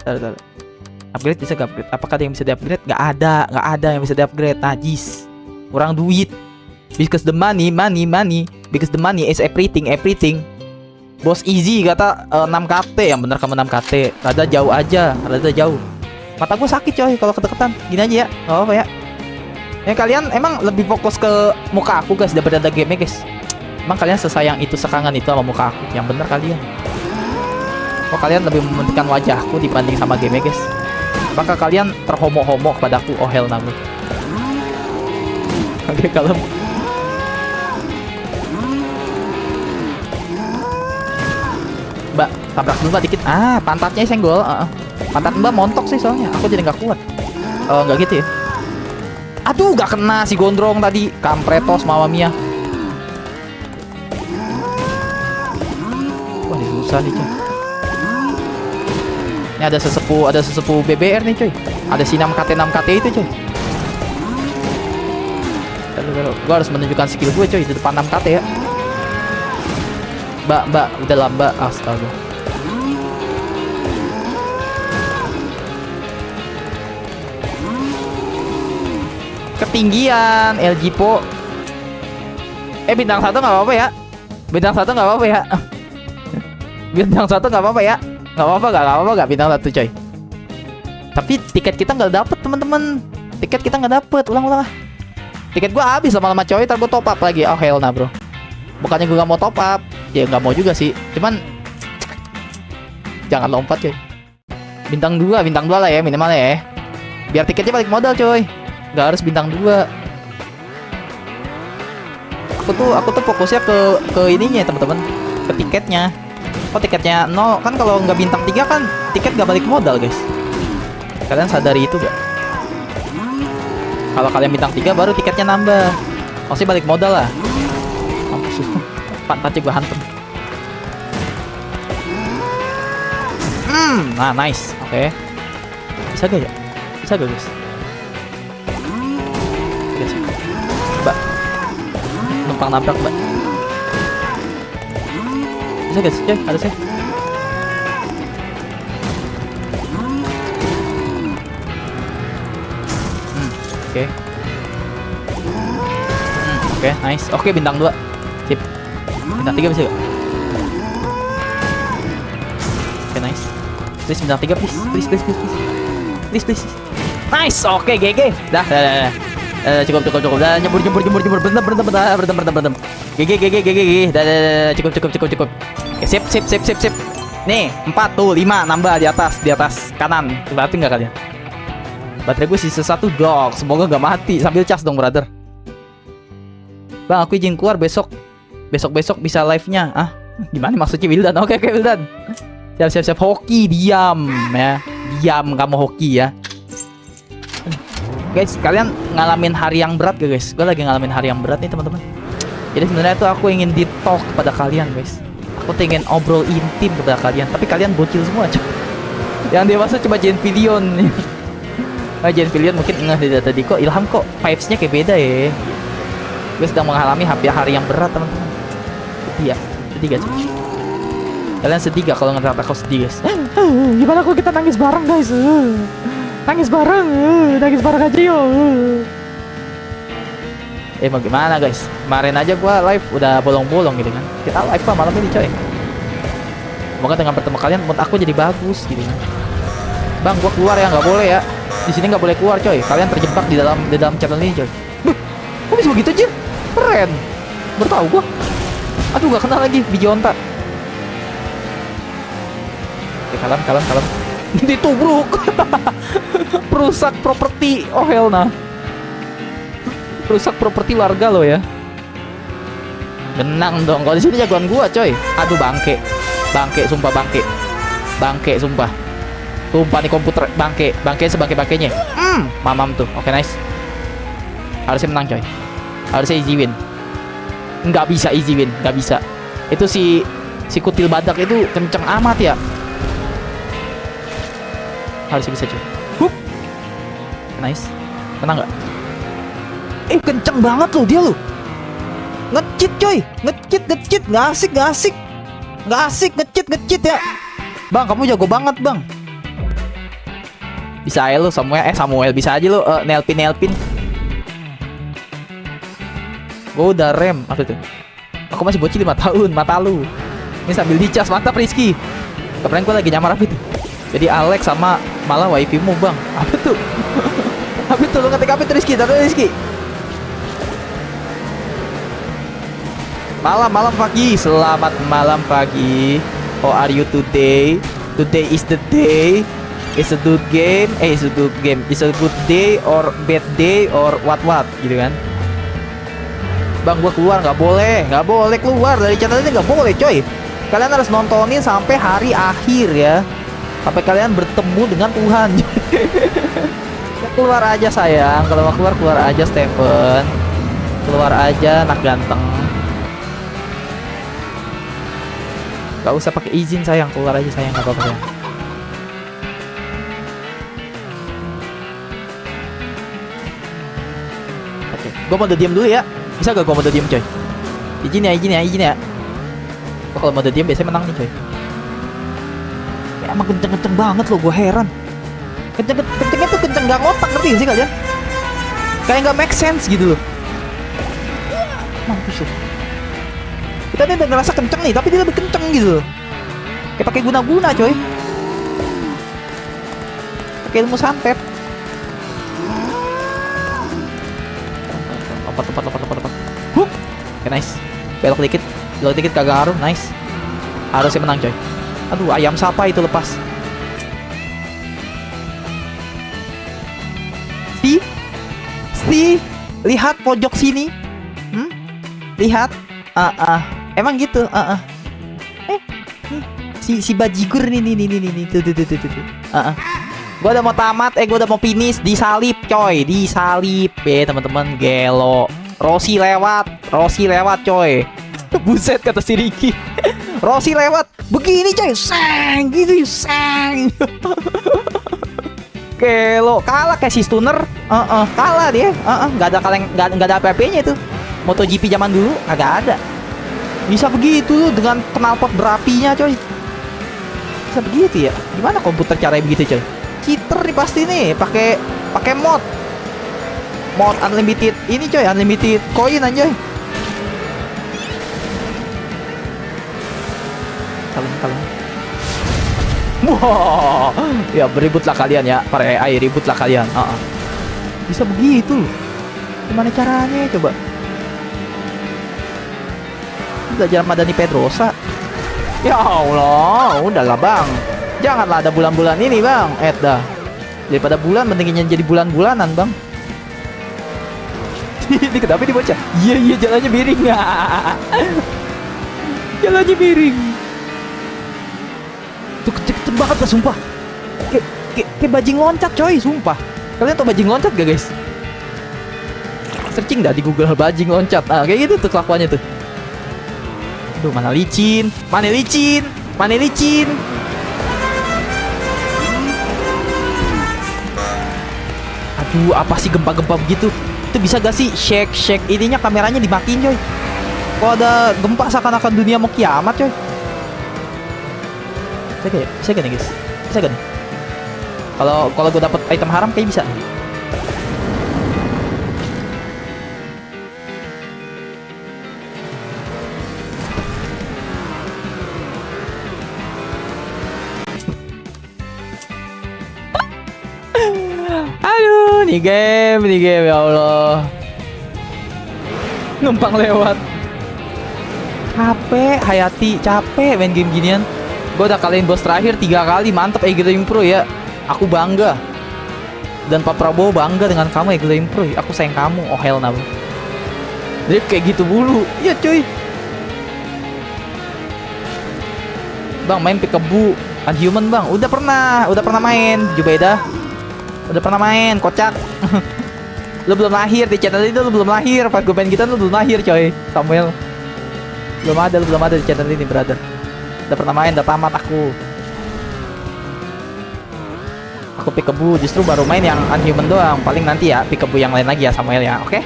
Bentar. Upgrade bisa gak upgrade? Apakah ada yang bisa di-upgrade? Gak ada yang bisa di-upgrade. Najis. Kurang duit. Because the money. Because the money is everything. Bos easy kata 6 KT. Yang bener kamu 6 KT. Rada jauh aja. Rada jauh. Mata gue sakit coy kalau kedeketan. Gini aja ya. Gak apa-apa ya. Kalian emang lebih fokus ke muka aku guys daripada game guys. Emang kalian sesayang itu, sekangen itu sama muka aku? Yang bener kalian. Kok kalian lebih mementingkan wajahku dibanding sama game guys? Apakah kalian terhomo-homo kepadaku? Oh hell no. Oke kalem. Mbak, tabrak dulu mbak dikit. Pantatnya senggol. Pantat mbak montok sih soalnya. Aku jadi nggak kuat. Nggak gitu ya. Aduh, nggak kena si gondrong tadi. Kampretos Mama Mia. Wah, ini susah nih coy. Ini ada sesepuh BBR nih coy. Ada si 6KT itu coy. Gue harus menunjukkan skill gue coy di depan 6KT ya. Mbak, udah lambat. Astaga. Ketinggian LG Po. Bintang 1 nggak apa-apa ya. Bintang 1 nggak apa-apa ya. Bintang 1 nggak apa-apa ya. Nggak apa-apa nggak bintang 1 coy. Tapi tiket kita nggak dapet teman-teman. Tiket kita nggak dapet. Ulang lah. Tiket gua habis lama-lama coy. Ntar gua top up lagi. Oh hell nah bro. Bukannya gua nggak mau top up. Ya nggak mau juga sih. Cuman jangan lompat coy. Bintang 2 lah ya minimal ya. Biar tiketnya balik modal coy. Nggak harus bintang 2. Aku tuh fokusnya ke ininya teman-teman. Ke tiketnya. Kok tiketnya 0 kan? Kalau nggak bintang 3 kan tiket nggak balik modal guys. Kalian sadari itu gak? Kalau kalian bintang 3 baru tiketnya nambah. Pasti balik modal lah. Mampus. Pantatnya gue hantem. Nah nice. Oke. Bisa gak ya? Bisa gak guys? Mbak, numpang nabrak mbak. Bisa gak sih coy? Harusnya. Oke. Oke, nice. Oke, bintang 2. Sip. Bintang 3 bisa gak? Oke, nice. Please bintang 3 please. Please. Nice. Oke, GG. Dah. Cukup. Dah nyebur. Bentem. GG. Dah. Cukup. Oke, sip. Nih, 4 tuh, 5 nambah di atas kanan. Berarti enggak kalian? Baterai gue sisa 1 dong. Semoga gak mati. Sambil cas dong brother. Bang aku izin keluar besok bisa live-nya. Gimana maksudnya Wildan? Oke Wildan. Siap. Hoki diam ya. Diam kamu hoki ya. Guys, kalian ngalamin hari yang berat gak guys? Gue lagi ngalamin hari yang berat nih teman-teman. Jadi sebenarnya tuh aku ingin di talk kepada kalian guys. Aku pengen obrol intim kepada kalian, tapi kalian bocil semua coy. Yang dewasa coba Genvilion. Genvilion mungkin enggak tadi kok Ilham kok vibes-nya kayak beda ya. Gue sedang mengalami hari yang berat teman-teman. Sedih ya? Sedih gak cuy? Kalian sedih gak kalau ngeliat aku sedih guys? Gimana kalau kita nangis bareng guys? Nangis bareng aja yuk. Mau gimana guys? Kemarin aja gua live udah bolong-bolong gitu kan. Kita live lah malam ini coy. Semoga dengan bertemu kalian mood aku jadi bagus gitu kan. Bang, gua keluar ya, nggak boleh ya. Di sini nggak boleh keluar coy. Kalian terjebak di dalam channel ini coy. Kok bisa begitu aja? Keren. Bertahu gua. Aduh, gak kenal lagi Bionta. Oke, kalem. Ditubruk. Perusak properti. Oh hell nah. Rusak properti warga lo ya. Genang dong. Kalau di sini jagoan gua, coy. Aduh bangke. Sumpah bangke. Sumpah. Tumpah nih komputer bangke sebangke-bangkenya. Mamam tuh. Oke, nice. Harusnya menang, coy. Harusnya easy win. Nggak bisa easy win, nggak bisa. Itu si kutil badak itu kenceng amat ya. Harusnya bisa, coy. Hup. Nice. Menang nggak? Kenceng banget loh dia loh. Nge-cheat coy. Nge-cheat. Nggak asik nge-cheat ya. Bang, kamu jago banget bang. Bisa aja lo Samuel bisa aja lo nelpin. Gue udah rem. Apa tuh? Aku masih bocil 5 tahun. Mata lu. Ini sambil dicas. Mantap Rizky. Kemarin gue lagi nyamar apa itu? Jadi Alex sama malah wifi-mu bang. Apa tuh? Apa tuh lo ngetik apa tuh Rizky? Rizky. Malam pagi, selamat malam pagi. How are you today? Today is the day. It's a good game. It's a good game. It's a good day or bad day or what gitu kan? Bang, gua keluar nggak boleh keluar dari channel ini, nggak boleh coy. Kalian harus nontonin sampai hari akhir ya. Sampai kalian bertemu dengan Tuhan. Keluar aja sayang. Kalau mau keluar aja Stephen. Keluar aja anak ganteng. Gak usah pakai izin sayang, keluar aja sayang, nggak apa-apa sayang. Oke, gue mau diam dulu ya. Bisa gak gue mau diam coy? Izin ya. Gue kalau mau diam biasanya menang nih coy. Ya, emang kenceng banget loh, gue heran. Kencengnya tuh kenceng gak ngotak, ngerti gak sih kalian? Kayak gak make sense gitu loh. Mampus loh. Kita nih udah ngerasa kenceng nih, tapi dia lebih kenceng gitu. Kayak pakai guna-guna coy. Pakai ilmu santet. Lompat. Hup. Oke, nice. Belok dikit kagak ngaruh, nice. Harusnya menang coy. Aduh, ayam sapa itu lepas. Lihat pojok sini. Lihat. Emang gitu. Si bajigur nih. Tuh. Gua udah mau tamat, gua udah mau finish, disalip coy, ya teman-teman. Gelo. Rossi lewat coy. Buset kata si Ricky. Rossi lewat. Begini coy, sang gitu, sang. Gelo, kalah kayak si Stunner. Kalah dia. Enggak ada PP-nya itu. MotoGP zaman dulu agak ada. Bisa begitu loh dengan knalpot berapinya coy. Bisa begitu ya? Gimana komputer caranya begitu coy? Cheater nih pasti nih, pakai mod unlimited ini coy, unlimited koin anjay. Kalem. Wah, ya beributlah kalian ya, para AI ributlah kalian. Bisa begitu. Gimana caranya coba? Belajar Madani Pedrosa. Ya Allah, udahlah bang. Janganlah ada bulan-bulan ini bang. Dah. Daripada bulan mendingan jadi bulan-bulanan bang. Ini kenapa dibaca? Iya jalannya miring. Jalannya miring. Tuh kecil banget lah sumpah. Kayak bajing loncat coy, sumpah. Kalian tau bajing loncat gak guys? Searching dah di Google bajing loncat. Kayak gitu tuh kelakuannya tuh. Aduh, mana licin. Mana licin. Mana licin. Aduh, apa sih gempa-gempa begitu? Itu bisa gak sih shake ininya kameranya dimatiin coy? Kalau ada gempa seakan-akan dunia mau kiamat coy. Bisa gak ya? Bisa gak nih guys? Bisa gak nih? Kalau gue dapet item haram kayak bisa. Aduh, nih game ya Allah. Numpang lewat. Capek, Hayati, capek main game ginian. Gue udah kalahin bos terakhir 3 kali, mantep Game Pro ya. Aku bangga. Dan Pak Prabowo bangga dengan kamu Game Pro. Aku sayang kamu, oh hell no. Jadi kayak gitu dulu. Iya cuy. Bang main Peekaboo Unhuman bang. Udah pernah main Jubaida. Udah pernah main, kocak. Lu belum lahir di channel itu, lu belum lahir. Pas gue main gitu lu belum lahir coy, Samuel. Lu belum ada di channel ini brother. Udah pernah main, udah tamat aku. Aku Peekaboo justru baru main yang Unhuman doang. Paling nanti ya Peekaboo yang lain lagi ya Samuel ya, oke?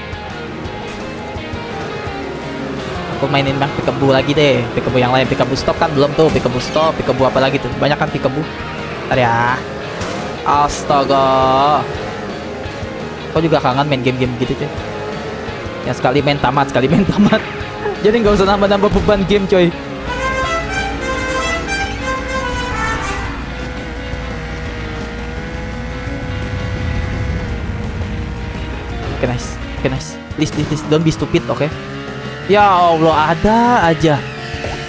Aku mainin bang Peekaboo lagi deh. Peekaboo yang lain, Peekaboo Stop kan belum tuh. Peekaboo Stop, Peekaboo apa lagi tuh? Banyak kan Peekaboo. Ntar ya. Astaga. Kau juga kangen main game-game gitu cuy. Yang sekali main tamat. Jadi nggak usah nambah-nambah beban game coy. Oke nice. Please, don't be stupid, oke? Ya Allah, ada aja.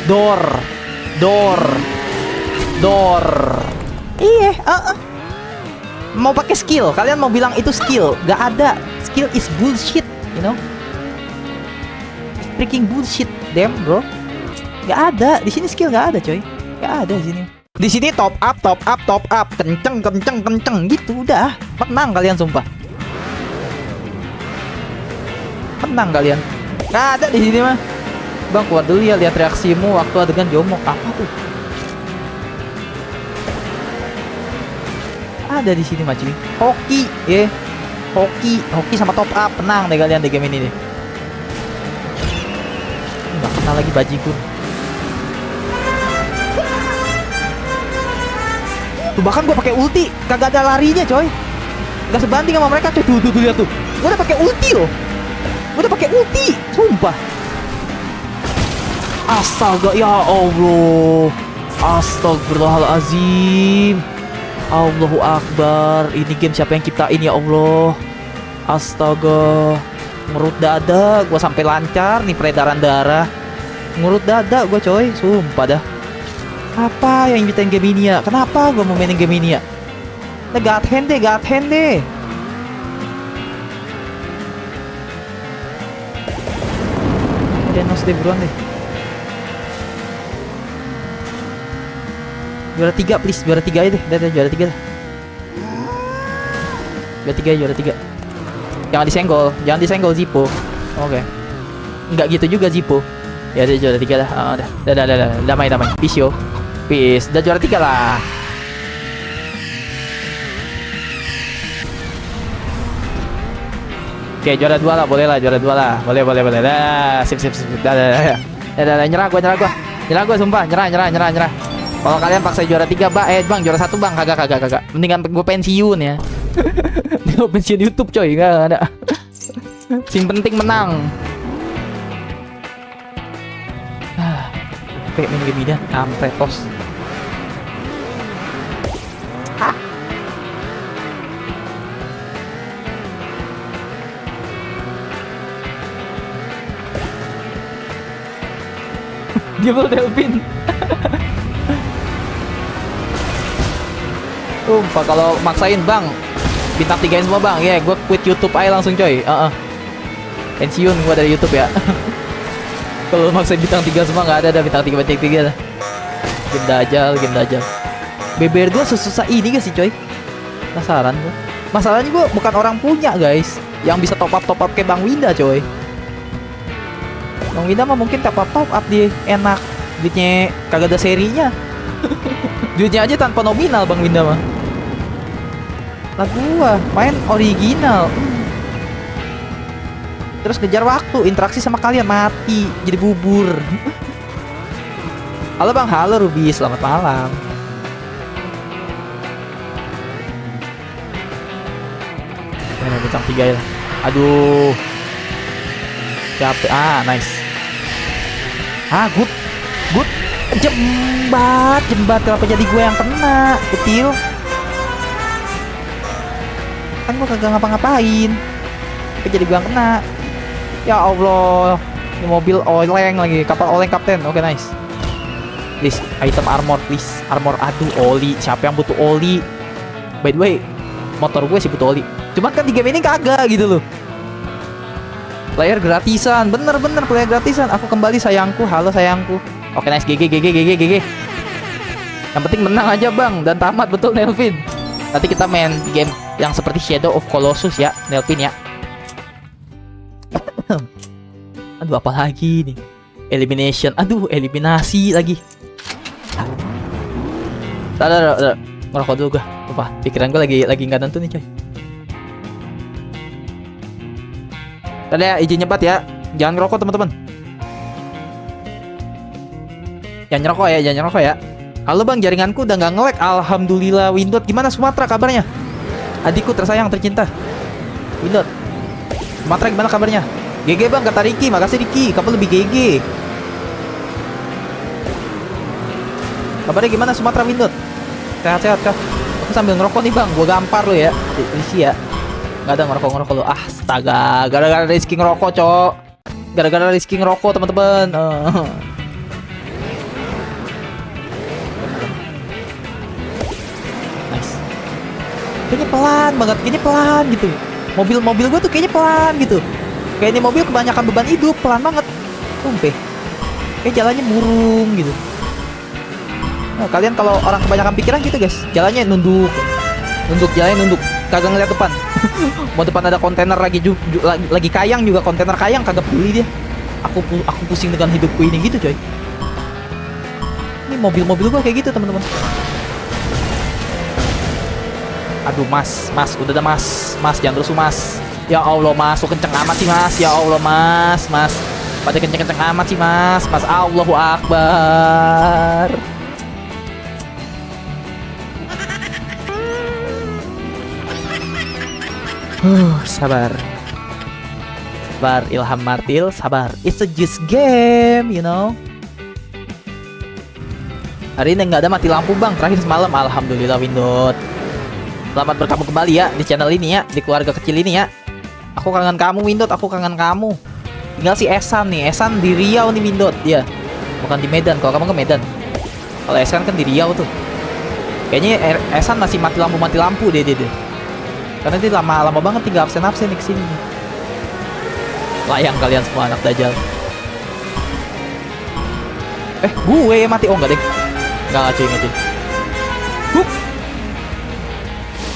Door. Iya, mau pakai skill, kalian mau bilang itu skill? Gak ada. Skill is bullshit, you know? It's freaking bullshit, damn bro. Gak ada di sini skill, gak ada coy. Gak ada di sini. Di sini top up, kenceng gitu udah. Menang kalian sumpah. Menang kalian. Gak ada di sini mah. Bang keluar dulu ya, lihat reaksimu waktu adegan jomok. Apa tuh? Ada di sini macam hoki ya. Hoki sama top up. Tenang deh kalian di game ini deh. Nggak kenal lagi bajigur. Tuh bahkan gue pakai ulti kagak ada larinya coy. Nggak sebanding sama mereka coy. Tuh lihat tuh. Gue udah pakai ulti loh. Sumpah. Astaga ya Allah. Astagfirullahalazim. Allahu Akbar. Ini game siapa yang ciptain ya Allah. Astaga. Ngurut dada gue sampai lancar nih peredaran darah. Ngurut dada gue coy. Sumpah dah. Apa yang ciptain game ini ya? Kenapa gue mau mainin game ini ya? Nah, God hand deh. Denos deh buruan deh. Juara 3 please, juara 3 aja deh. Udah juara 3 dah. Juara 3. Jangan disenggol Zippo. Oke. Enggak gitu juga Zippo. Ya udah juara 3 dah. Udah. Damai. Peace. Udah juara 3 lah. Oke, juara 2 lah, boleh lah, juara 2 lah. Boleh. Dah, sip. Dah. Nyerah gua sumpah, nyerah. Kalau kalian paksa juara 3, Bang, juara 1, Bang. Kagak. Mendingan gue pensiun ya. Gue pensiun YouTube, coy. Enggak ada. Sing penting menang. Oke, main game ini sampai tos. Jebol Delvin. Sumpah kalau maksain bang bintang 3 semua bang. Ya gue quit YouTube aja langsung coy. Pensiun gue dari YouTube ya. Kalau maksain bintang 3 semua nggak ada bintang 3 dah. Game dajal. BBR gue susah ini gak sih coy? Penasaran gue. Masalahnya gue bukan orang punya guys yang bisa top up kayak Bang Winda coy. Bang Winda mah mungkin top up dia enak. Duitnya kagak ada serinya. Duitnya aja tanpa nominal Bang Winda mah. Lah gua main original. Terus ngejar waktu, interaksi sama kalian mati, jadi bubur. Halo Bang, halo Ruby, selamat malam. Ini bintang 3 ya. Aduh. Capek. Nice. Good. Jembat. Kenapa jadi gue yang kena? Kecil. Kan gue kagak ngapa-ngapain. Tapi jadi gue yang kena. Ya Allah. Ini mobil oleng lagi. Kapal oleng kapten. Oke, nice. Please, item armor please. Armor, aduh, oli. Siapa yang butuh oli? By the way, motor gue sih butuh oli. Cuman kan di game ini kagak gitu loh. Player gratisan, bener player gratisan. Aku kembali sayangku, halo sayangku. Oke, nice, GG. Yang penting menang aja bang, dan tamat, betul Nelvin. Nanti kita main game yang seperti Shadow of Colossus ya, Nelvin ya. Aduh, apa lagi nih? Elimination, aduh, eliminasi lagi. Udah, ngerokok dulu gua. Lupa, pikiran gua lagi nggak tentu nih coy. Tadi ya, izin nyebat ya. Jangan ngerokok teman-teman. Jangan ngerokok ya. Halo bang, jaringanku udah nggak nge-lag. Alhamdulillah. Windot, gimana Sumatera kabarnya? Adikku tersayang tercinta. Windot, Sumatera gimana kabarnya? GG bang, kata Ricky. Makasih Ricky, kamu lebih GG. Kabarnya gimana Sumatera Windot? Sehat-sehat kah? Aku sambil ngerokok nih bang, gua gampar lo ya. Isi ya. Gak ada ngerokok lo. Astaga, gara-gara Rizky ngerokok cok. Gara-gara Rizky ngerokok teman-teman. Nice. Kayaknya pelan banget, gitu. Mobil gue tuh kayaknya pelan gitu. Kayak ini mobil kebanyakan beban hidup, pelan banget. Tumpeh. Kayak jalannya murung gitu. Nah, kalian kalau orang kebanyakan pikiran gitu guys, jalannya nunduk, kagak ngeliat depan. Mau depan ada kontainer lagi kayang juga, kontainer kayang kagak peduli dia. Aku pusing dengan hidupku ini gitu coy. Ini mobil gua kayak gitu teman-teman. Aduh mas, udah dah mas, jangan rusuh mas. Ya Allah mas, kenceng amat sih mas. Ya Allah mas, pada kenceng amat sih mas. Allahu Akbar. Sabar Ilham Martil, sabar. It's a just game, you know. Hari ini nggak ada mati lampu bang, terakhir semalam. Alhamdulillah Windot. Selamat bergabung kembali ya di channel ini ya, di keluarga kecil ini ya. Aku kangen kamu Windot, aku kangen kamu. Tinggal si Esan nih, Esan di Riau nih Windot, dia bukan di Medan. Kalau kamu ke Medan, kalau Esan kan di Riau tuh. Kayaknya Esan masih mati lampu deh. Karena dia lama banget tinggal absen nih kesini. Layang kalian semua anak dajal. Gue mati. Oh enggak deh. Enggak cuy. Hup.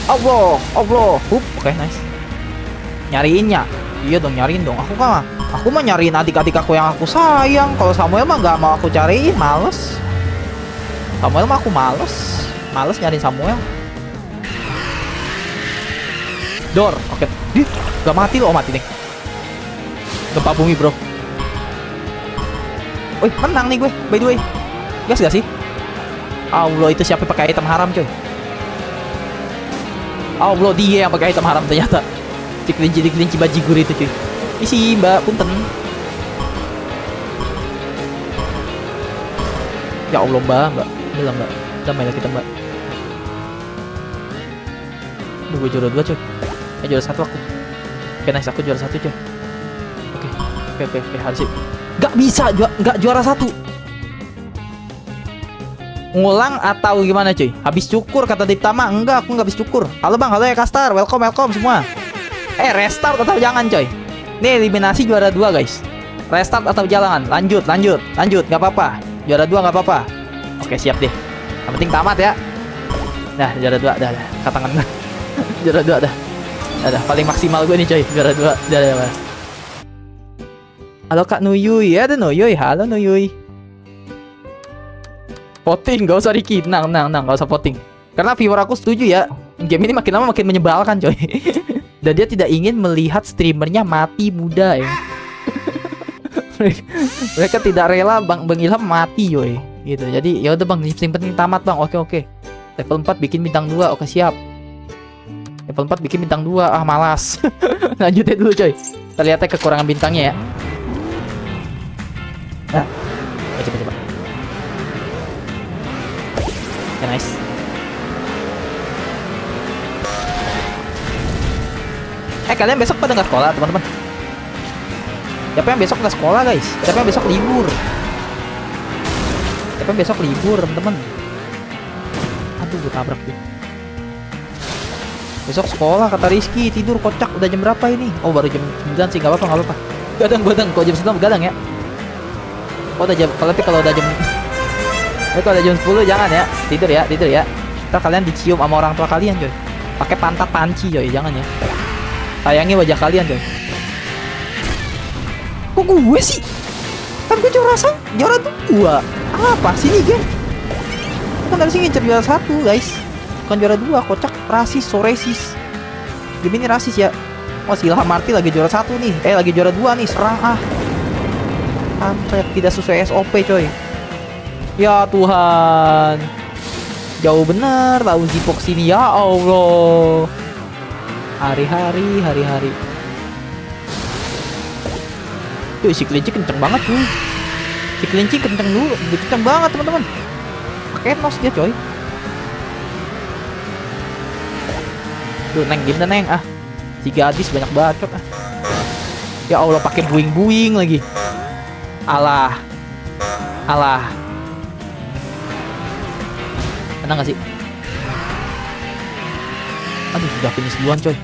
Allah. Hup. Oke, nice. Nyariinnya. Iya dong, nyariin dong. Aku mah nyariin adik-adik aku yang aku sayang. Kalau Samuel mah nggak mau aku cariin, males. Samuel mah aku males nyariin Samuel. Dor, oke. Gak mati loh, mati nih. Gempa bumi bro. Woi, menang nih gue, by the way. Gas gak sih? Allah, itu siapa pakai item haram coy? Allah, dia yang pakai item haram ternyata. Si kelinci bajigur itu cuy. Isi mbak, punten. Ya Allah mbak. Damai lah kita mbak. Duh, gue juara 2 coy. Juara 1 aku. Oke nice, aku juara 1 coy. Oke, harus. Gak bisa, gak juara 1. Ngulang atau gimana cuy? Habis cukur kata Diptama. Enggak, aku gak habis cukur. Halo bang, halo ya Kastar. Welcome semua. Restart atau jangan coy? Ini eliminasi juara 2 guys. Restart atau jangan? Lanjut. Gak apa-apa. Juara 2 gak apa-apa. Oke, siap deh. Yang penting tamat ya. Nah, juara 2 dah. Katakan gue. Juara 2 dah. Paling maksimal gue nih coy. Juara 2. Dah. Halo Kak Nuyuy, ya ada Nuyuy, halo Nuyuy. Voting, gak usah Ricky, tenang, gak usah voting. Karena viewer aku setuju ya, game ini makin lama makin menyebalkan coy. Dan dia tidak ingin melihat streamernya mati muda ya. Mereka tidak rela Bang Ilham mati coy. Gitu. Jadi ya udah Bang, yang penting tamat Bang. Oke. Level 4 bikin bintang 2. Oke, siap. Level 4 bikin bintang 2. Ah, malas. Lanjutin dulu coy. Kita lihat kekurangan bintangnya ya. Nah. Coba. Oke, nice. Kalian besok pada nggak sekolah teman-teman? Siapa yang besok nggak sekolah guys? Siapa yang besok libur? Siapa yang besok libur teman-teman? Aduh, gue tabrak tuh. Besok sekolah kata Rizky, tidur kocak. Udah jam berapa ini? Oh, baru jam 9 sih, nggak apa-apa. Gadang. Kok jam 9 gadang ya? Oh, udah jam. Kalau udah jam kalau udah jam 10 jangan ya. Tidur ya. Ntar kalian dicium sama orang tua kalian coy. Pakai pantat panci coy, jangan ya. Sayangi wajah kalian coy. Kok gue sih? Kan gue juara 2. Apa sini game? Kan harusnya ngincer juara 1 guys. Bukan juara 2, kocak. Rasis, so rasis. Game ini rasis ya. Oh, si Ilham Marti lagi juara 1 nih. Lagi juara 2 nih, serang ah. Kampret, tidak sesuai SOP coy. Ya Tuhan. Jauh bener tahu Zipok sini ya Allah. Hari-hari. Tuh si kelinci kenceng banget tuh. Si kelinci kenceng banget teman-teman. Pakai nos dia coy. Tuh Neng, gimana Neng? Ah, si gadis banyak bacot ah. Ya Allah, pakai buing lagi. Alah. Tenang gak sih? Aduh, udah finish duluan coy.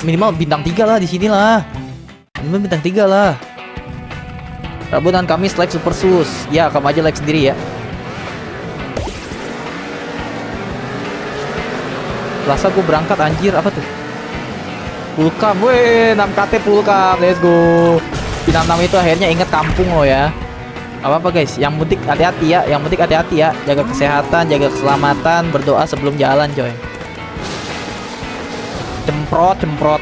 Minimal bintang 3 lah di sini lah. Minimal bintang 3 lah. Rabu dan Kamis live Super Sus. Ya, kamu aja live sendiri ya. Selasa gue berangkat anjir, apa tuh? Pulkam, weh, 6KT Pulkam, let's go. Bintang 6 itu akhirnya inget kampung lo ya. Apa guys, yang mudik hati-hati ya, jaga kesehatan, jaga keselamatan, berdoa sebelum jalan coy. Cemprot.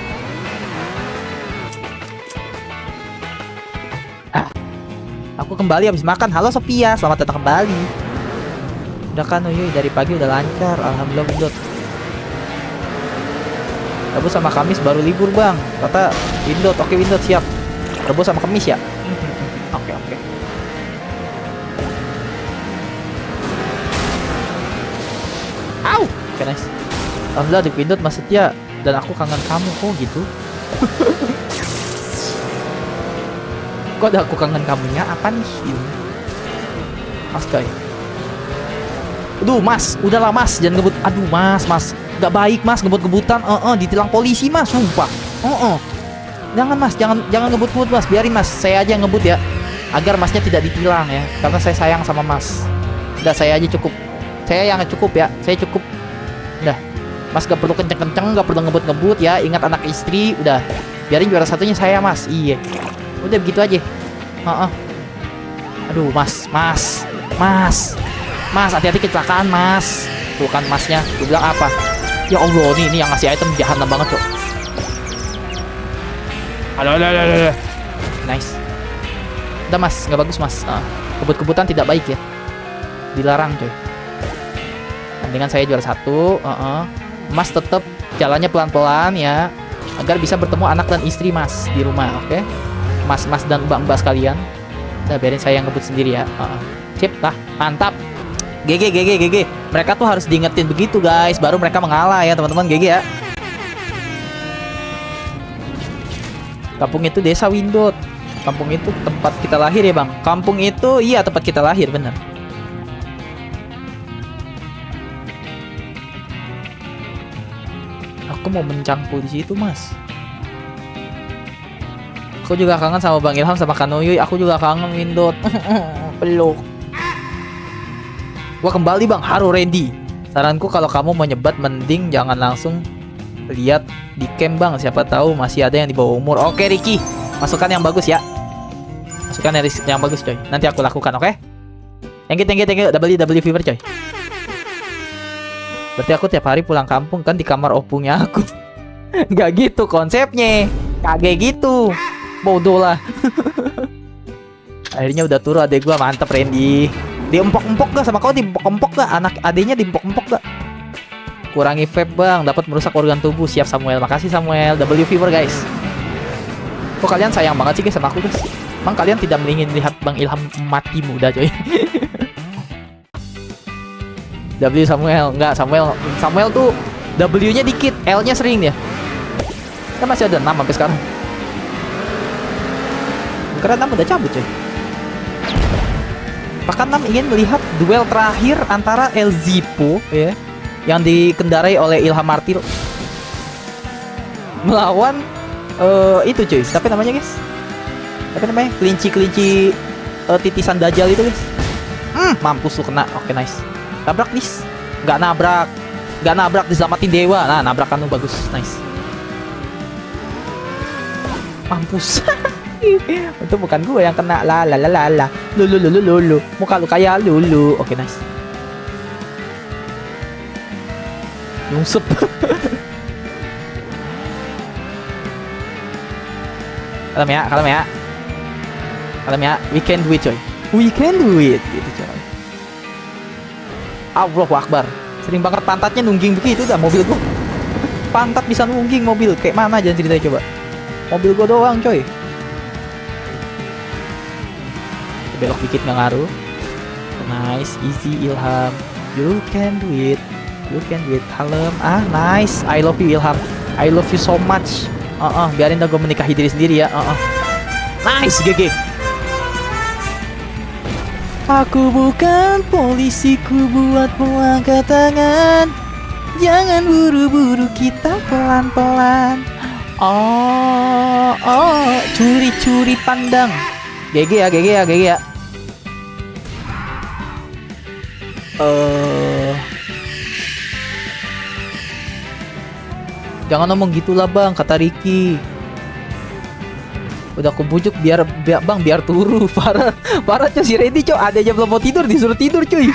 Aku kembali habis makan. Halo Sophia, selamat datang kembali. Udah kan Uyuy, dari pagi udah lancar, alhamdulillah Windot. Rabu sama Kamis baru libur bang, kata Windot. Oke Windot, siap. Rabu sama Kamis ya. Oke. Au, oke nice. Alhamdulillah di Windot maksudnya. Dan aku kangen kamu kok gitu. Kok ada aku kangen kamunya apa nih? Mas guys. Aduh mas, udahlah mas, jangan ngebut. Aduh mas, nggak baik mas ngebut-ngebutan. Ditilang polisi mas, sumpah. Jangan mas, jangan ngebut-ngebut mas, biarin mas, saya aja ngebut ya, agar masnya tidak ditilang ya, karena saya sayang sama mas. Udah saya aja cukup, saya yang cukup ya, saya cukup. Udah, mas gak perlu kenceng-kenceng, gak perlu ngebut-ngebut ya, ingat anak istri. Udah, biarin juara satunya saya mas. Iya, udah begitu aja. Aduh mas, hati-hati kecelakaan mas. Tuh kan masnya, gue bilang apa? Ya Allah, ini yang ngasih item jahanam banget kok. Aduh. Nice. Udah mas, nggak bagus mas. Kebut-kebutan tidak baik ya, dilarang coy. Mendingan saya juara 1. Mas tetap jalannya pelan-pelan ya, agar bisa bertemu anak dan istri mas di rumah. Oke? Mas dan mbak sekalian. Udah biarin saya yang ngebut sendiri ya. Sip lah, mantap. GG. Mereka tuh harus diingetin begitu guys, baru mereka mengalah ya teman-teman. GG ya. Kampung itu desa Windot. Kampung itu tempat kita lahir ya bang. Kampung itu iya tempat kita lahir, bener. Aku mau mencangkul di situ mas. Aku juga kangen sama Bang Ilham sama Kanoyuy. Aku juga kangen Windot. Peluk. Gua kembali bang, haro Randy. Saranku kalau kamu mau nyebat mending jangan langsung lihat di camp bang, siapa tahu masih ada yang di bawah umur. Oke Ricky, masukan yang bagus ya. Masukkan yang bagus coy. Nanti aku lakukan, oke? Thank you. W Fever coy. Berarti aku tiap hari pulang kampung kan di kamar opungnya aku. Nggak gitu konsepnya. Kagak gitu. Bodoh lah. Akhirnya udah turun adek gua, mantep Randy. Diempok-empok gak sama kau? Diempok-empok gak? Anak adenya diempok-empok gak? Kurangi vape bang, dapat merusak organ tubuh. Siap Samuel, makasih Samuel. W Fever guys. Kok kalian sayang banget sih guys sama aku guys? Emang kalian tidak ingin lihat Bang Ilham mati muda coy? W Samuel, enggak Samuel tuh W-nya dikit, L-nya sering dia. Kan masih ada 6 sampai sekarang. Karena 6 udah cabut coy. Bahkan 6 ingin melihat duel terakhir antara El Zippo ya, yang dikendarai oleh Ilham Martil melawan itu cuy, tapi namanya guys, apa namanya, kelinci titisan Dajjal itu guys. Mampus lu kena. Oke nice. Tabrak nis. Nggak nabrak diselamatin dewa. Nah nabrakan lu bagus, nice. Mampus. Itu bukan gue yang kena. Lulu muka lu kayak lulu. Oke nice. Nyungsep. Kalem ya. We can do it coy. Gitu coy. Allahu Akbar. Sering banget pantatnya nungging begitu dah mobil gua. Pantat bisa nungging mobil. Kayak mana aja ceritanya coba. Mobil gua doang coy. Belok dikit nggak ngaruh. Nice, easy Ilham. You can do it. Kalem. Nice. I love you Ilham. I love you so much. Biarin dah gue menikahi diri sendiri ya. Nice, GG. Aku bukan polisi, ku buat angkat tangan. Jangan buru-buru, kita pelan-pelan. Curi-curi pandang. GG ya. Jangan ngomong gitulah bang, kata Ricky. Udah aku bujuk biar turu. Parah cuy si Randy cuy. Ada aja belum mau tidur disuruh tidur cuy.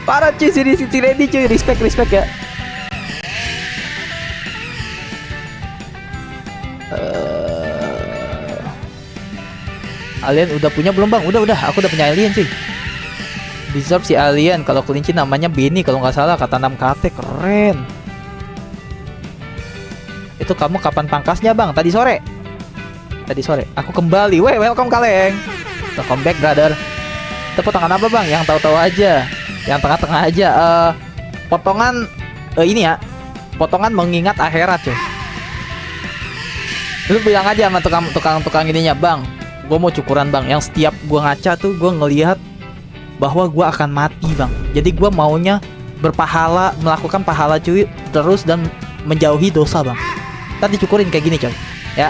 Parah cuy si Randy cuy. Respect ya. Alien udah punya belum bang? Udah. Aku udah punya alien sih. Deserve si alien. Kalau kelinci namanya Benny kalau nggak salah, kata 6KT. Keren. Itu kamu kapan pangkasnya bang? Tadi sore. Aku kembali. Welcome kaleng. Welcome back brother. Itu potongan apa bang? Yang tahu-tahu aja. Yang tengah-tengah aja. Potongan ini ya. Potongan mengingat akhirat cuy. Lu bilang aja sama tukang ininya bang. Gue mau cukuran bang. Yang setiap gue ngaca tuh gue ngelihat bahwa gue akan mati bang. Jadi gue maunya berpahala, melakukan pahala cuy terus dan menjauhi dosa bang. Tadi dicukurin kayak gini coy. Ya.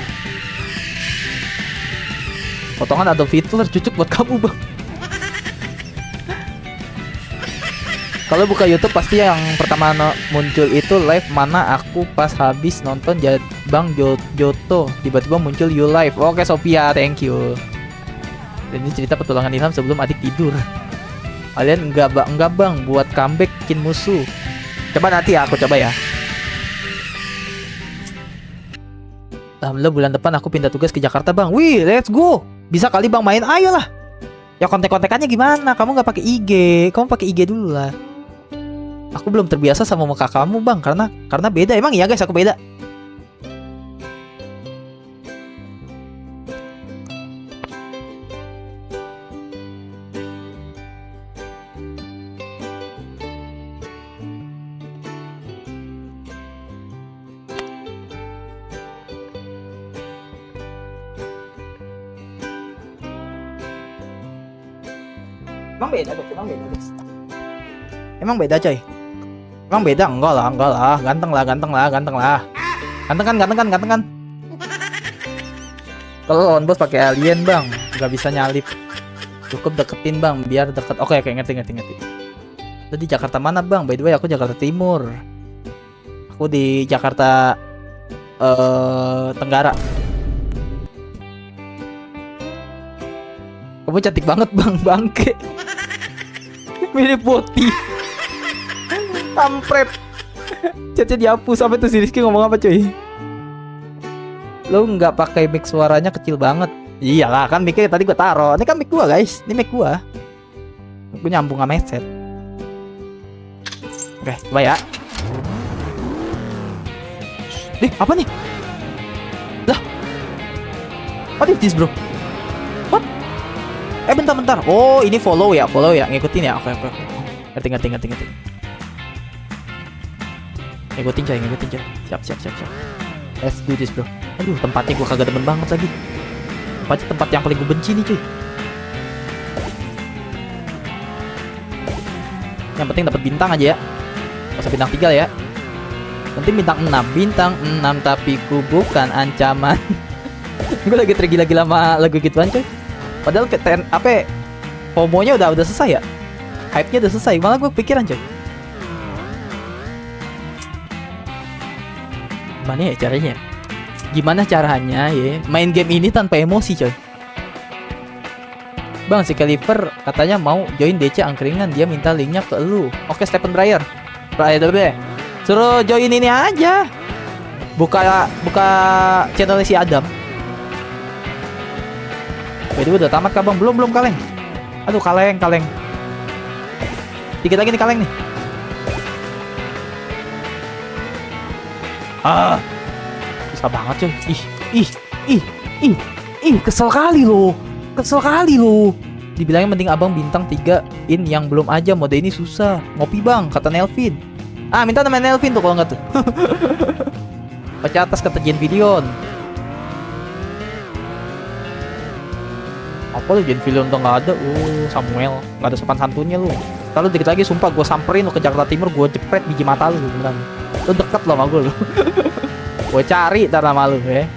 Potongan Adolf Hitler cucuk buat kamu bang. Kalau buka YouTube pasti yang pertama muncul itu live mana aku pas habis nonton Bang Joto tiba-tiba muncul you live. Oke Sophia, thank you. Dan ini cerita petualangan Ilham sebelum adik tidur. Kalian enggak bang buat comeback bikin musuh. Coba nanti ya, aku coba ya. Alhamdulillah bulan depan aku pindah tugas ke Jakarta bang. Wih, let's go. Bisa kali bang main, ayolah. Ya kontek-kontekannya gimana? Kamu nggak pakai IG, kamu pakai IG dulu lah. Aku belum terbiasa sama muka kamu bang, karena beda. Emang iya guys, aku beda. Emang beda guys, Emang beda coy. Emang beda? Enggak lah. Ganteng lah. Ganteng kan. Kalau lawan bos pakai alien bang, nggak bisa nyalip. Cukup deketin bang, biar deket. Oke, ngerti. Lu di Jakarta mana bang? By the way, aku Jakarta Timur. Aku di Jakarta Tenggara. Kamu cantik banget bang, bangke. Mirip Boti. Kampret. Chatnya dihapus. Apa tuh si Rizky ngomong apa cuy? Lo nggak pakai mic, suaranya kecil banget. Iyalah kan mic-nya tadi gue taro. Ini kan mic gua guys. Ini mic gua. Gue nyambung sama headset. Oke, coba ya. Apa nih? Lah. What is this bro? What? Bentar. Oh, ini follow ya, ngikutin ya. Oke. Ngerti. Ngikutin coy. Siap. Let's do this bro. Aduh, tempatnya gue kagak demen banget lagi. Tempat yang paling gue benci nih cuy. Yang penting dapat bintang aja ya. Masa bintang 3 ya. Penting bintang 6 tapi ku bukan ancaman. Gue lagi tergila-gila sama lagu gituan coy. Padahal FOMO-nya udah selesai ya. Hype-nya udah selesai. Malah gue pikiran coy. Gimana caranya ya main game ini tanpa emosi coy. Bang, si Kaliper katanya mau join DC angkringan. Dia minta linknya ke lu. Oke, Stephen Breyer suruh join ini aja. Buka channelnya si Adam. Jadi udah tamat kah bang? Belum kaleng. Aduh kaleng. Dikit lagi nih kaleng nih. Susah banget coy. Kesel kali lo. Dibilangnya mending abang bintang 3 in yang belum aja, mode ini susah. Ngopi bang, kata Nelvin. Minta nama Nelvin tuh kalau nggak tuh. Baca atas kata Jen Videon. Apa lu Jen Videon tuh nggak ada? Samuel nggak ada sopan santunnya lu. Kalau dikit lagi sumpah gue samperin lu ke Jakarta Timur, gue jepret biji mata lu beneran. Lu deket lo sama gue lu. Gue cari ntar nama lu ya.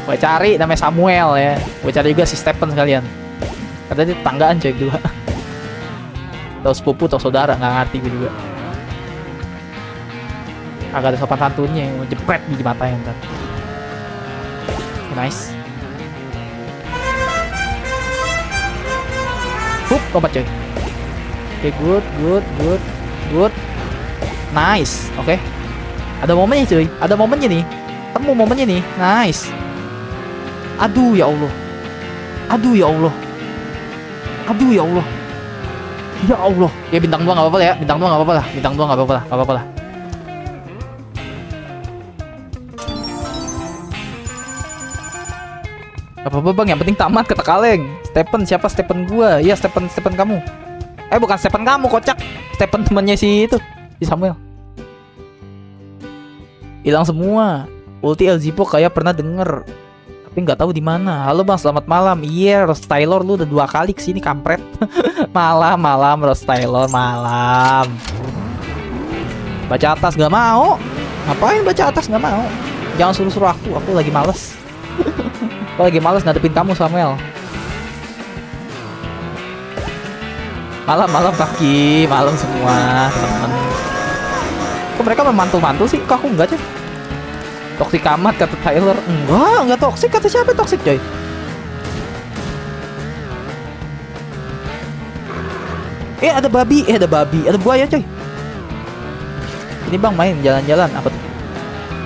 Gue cari namanya Samuel ya. Gue cari juga si Stephen sekalian. Katanya dia tetanggaan coy dua. Tau sepupu tau saudara, nggak ngerti gue juga. Agak ada sopan santunnya, jepret biji matanya ntar. Nice. Lompat coy. Oke, good. Nice. Oke. Ada momennya cuy. Ada momennya nih. Temu momennya nih. Nice. Aduh ya Allah. Ya Allah. Ya bintang 2 enggak apa-apa ya. Bintang 2 enggak apa-apa lah. Apa-apa bang, yang penting tamat kata kaleng. Stephen, siapa Stephen gua? Iya, Stephen kamu. Bukan Stephen kamu, kocak. Stephen temannya si Samuel. Hilang semua. Ulti Elzipo kayak pernah denger, tapi nggak tahu di mana. Halo bang, selamat malam. Iya, Ross Taylor lu udah 2 kali kesini kampret. malam Ross Taylor malam. Baca atas nggak mau. Ngapain baca atas nggak mau? Jangan suruh aku lagi males. Aku lagi males ngadepin kamu Samuel. Malam kaki, malam semua teman-teman. Kok mereka memantul-mantul sih? Kok aku enggak coy? Toxic amat kata Tyler. Enggak toxic. Kata siapa toxic coy? Ada babi. Ada buaya coy. Ini bang main jalan-jalan. Apa tuh?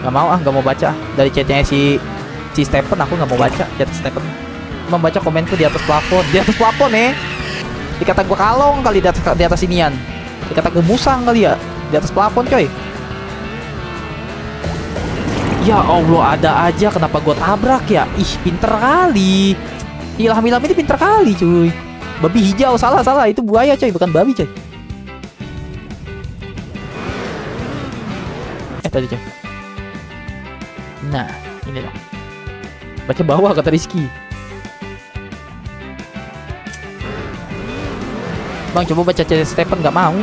Gak mau baca. Dari chatnya si Stephen aku gak mau baca chat Stephen. Membaca komenku di atas plafon. Dikata gue kalong kali di atas inian. Dikata gue musang kali ya di atas plafon coy. Ya Allah, ada aja kenapa gue tabrak ya. Pinter kali. Ilham ini pinter kali cuy. Babi hijau, salah itu buaya coy, bukan babi coy. Tadi coy. Nah ini dong. Baca bawah kata Rizky. Bang coba baca chat Stephen, gak mau.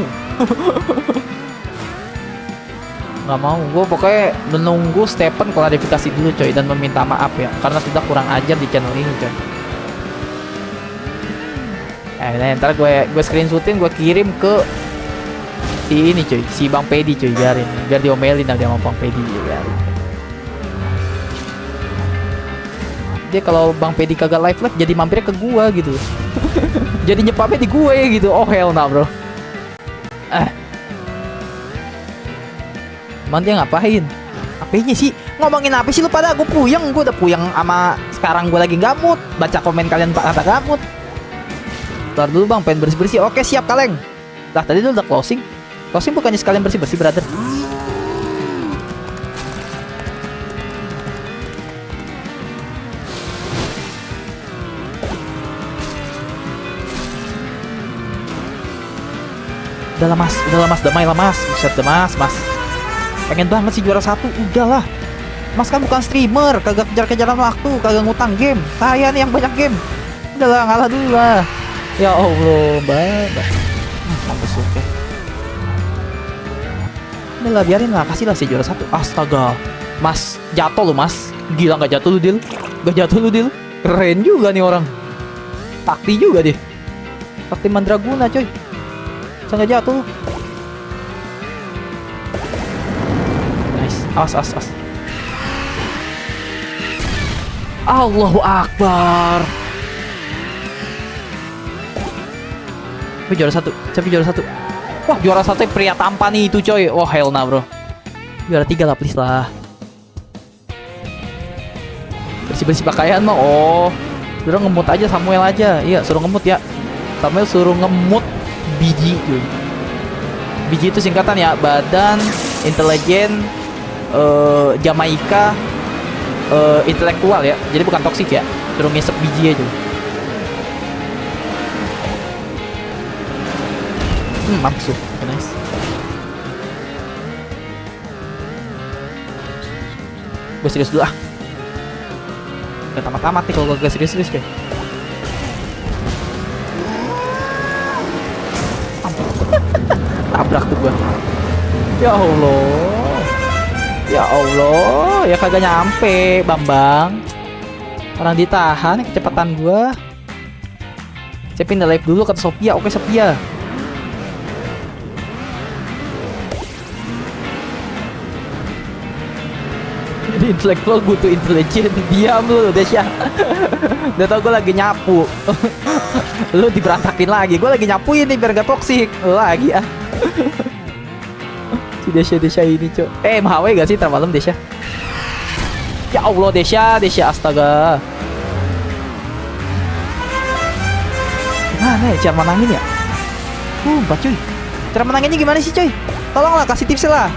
Gak mau, gue pokoknya menunggu Stephen klarifikasi dulu coy, dan meminta maaf ya karena sudah kurang ajar di channel ini coy. Ntar gue screenshotin, gue kirim ke si ini coy, si Bang Pedi coy, biar diomelin sama Bang Pedi biarin. Dia kalau Bang Pedi kagak live jadi mampirnya ke gua gitu. Jadi nyepamnya di gue gitu. Oh hell nah bro. Emang dia ngapain? Apanya sih? Ngomongin apa sih lu pada? Gue puyeng. Gue udah puyeng sama sekarang gue lagi nggak mood. Baca komen kalian kata nggak mood. Ntar dulu bang, pengen bersih-bersih. Oke siap kaleng. Lah tadi lu udah closing. Closing bukannya sekalian bersih-bersih brother. Udahlah mas, damailah mas. Buset dah mas. Pengen banget sih juara 1, udahlah. Mas kan bukan streamer, kagak kejar-kejaran waktu, kagak ngutang game. Saya nih yang banyak game. Udahlah, ngalah dulu lah. Ya Allah, mbak. Mampus oke. Udahlah, biarin lah, kasih lah si juara 1. Astaga, mas, jatuh lu mas. Gila nggak jatuh lu Dil? Gak jatuh lu Dil? Keren juga nih orang. Sakti juga deh. Sakti Mandraguna coy. Bisa nggak jatuh? Nice. As. Allahu Akbar. Tapi juara 1. Wah juara 1 pria tampan nih itu coy. Wah hell nah bro. Juara 3 lah please lah. Bersih pakaian mah. Oh suruh ngemut aja Samuel aja. Iya suruh ngemut ya. Samuel suruh ngemut biji cuy. Biji itu singkatan ya, badan intelijen Jamaika intelektual ya. Jadi bukan toksik ya. Suruh ngisep biji aja. Mampus tuh. Nice. Gue serius dulu ah. Gak tamat-tamat nih kalau gue serius-serius kayak. Tabrak tuh gua. Ya Allah, ya kagak nyampe Bambang. Orang ditahan kecepatan gua. Saya pindah live dulu ke Sophia. Oke Sophia. Jadi intelektual butuh intelijen. Diam lu Desya. Udah tau gue lagi nyapu. Lu diberantakin lagi. Gue lagi nyapuin nih biar gak toksik. Lagi ah. Si Desya ini cok. MHW gak sih ntar malam Desya? Ya Allah Desya astaga. Gimana ya cara menangin ya? Empat cuy. Cara menanginnya gimana sih coy? Tolonglah kasih tips lah.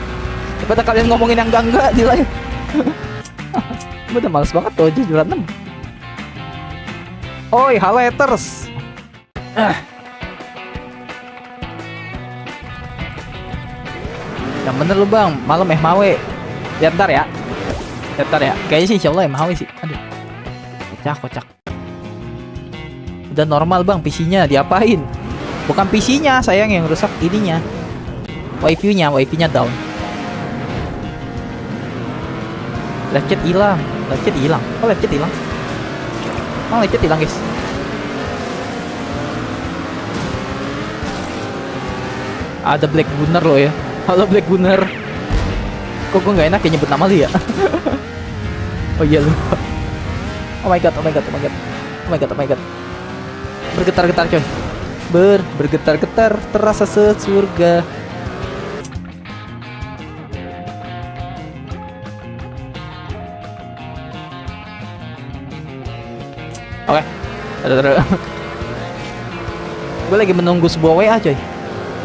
Daripada kalian ngomongin yang enggak di live. Gue udah males banget tuh juara 6. Oi haleters. Yang bener lu bang, malam MHW. Ya ntar ya. Kayaknya sih insyaallah MHW sih. Aduh. Kocak. Udah normal bang PC-nya, diapain? Bukan PC-nya sayang yang rusak, ininya. Wifi-nya down. Live chat hilang. Oh live chat hilang. Oh live chat hilang guys. Ada Black Gunner loh ya. Halo Black Gunner. Kok gue gak enak ya nyebut nama lu ya? Oh iya lupa. Oh my god. Bergetar-getar coy. Bergetar-getar terasa sesurga. Oke. Gue lagi menunggu sebuah WA coy.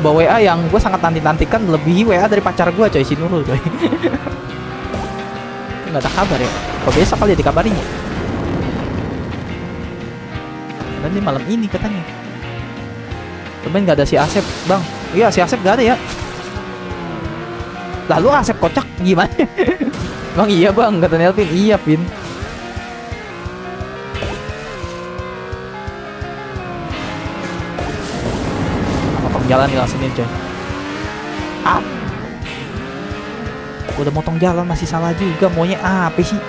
Sebuah WA yang gue sangat nantikan lebih WA dari pacar gue coy, si Nurul coy. Nggak ada kabar ya. Kok besok kali ya dikabarin ya? Dan di malam ini katanya. Temen nggak ada si Asep bang. Iya si Asep nggak ada ya. Lalu Asep kocak gimana? Bang iya bang kata Nelvin. Iya Pin. Jalan nih langsung coy. Udah motong jalan masih salah juga. Maunya apa sih?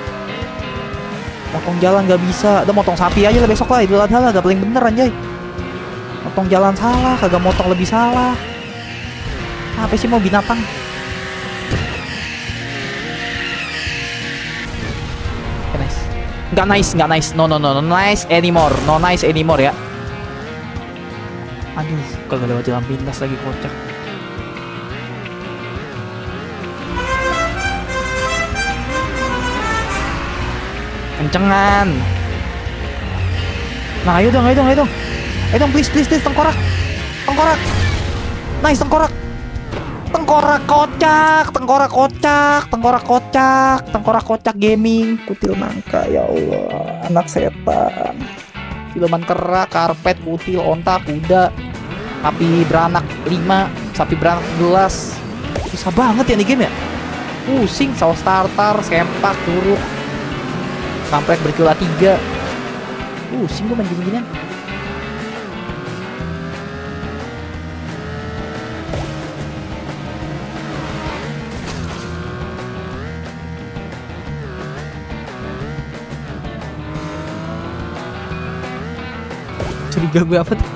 Motong jalan gak bisa. Udah motong sapi aja lah besok lah. Idul Adha lah gak paling bener anjay. Motong jalan salah, kagak motong lebih salah. Apa sih mau binatang? Oke, nice. Nggak nice, nggak nice. No, no, no, no nice anymore. No nice anymore ya. Aduh, kalau lewat jalan pintas lagi kocak. Kencengan. Nah, ayo dong, ayo dong, ayo dong. Ayo dong, please, please, please, tengkorak. Tengkorak. Nice, tengkorak. Tengkorak kocak, tengkorak kocak, tengkorak kocak, tengkorak kocak gaming, kutil nangka, ya Allah, anak setan. Siluman kera, karpet, kutil, onta, kuda, sapi beranak 5, sapi beranak 11. Susah banget ya nih game ya. Pusing, saus tartar, sempak, curug, kampret bercula 3. Pusing gue main gini-ginian. Curiga gue apa tuh?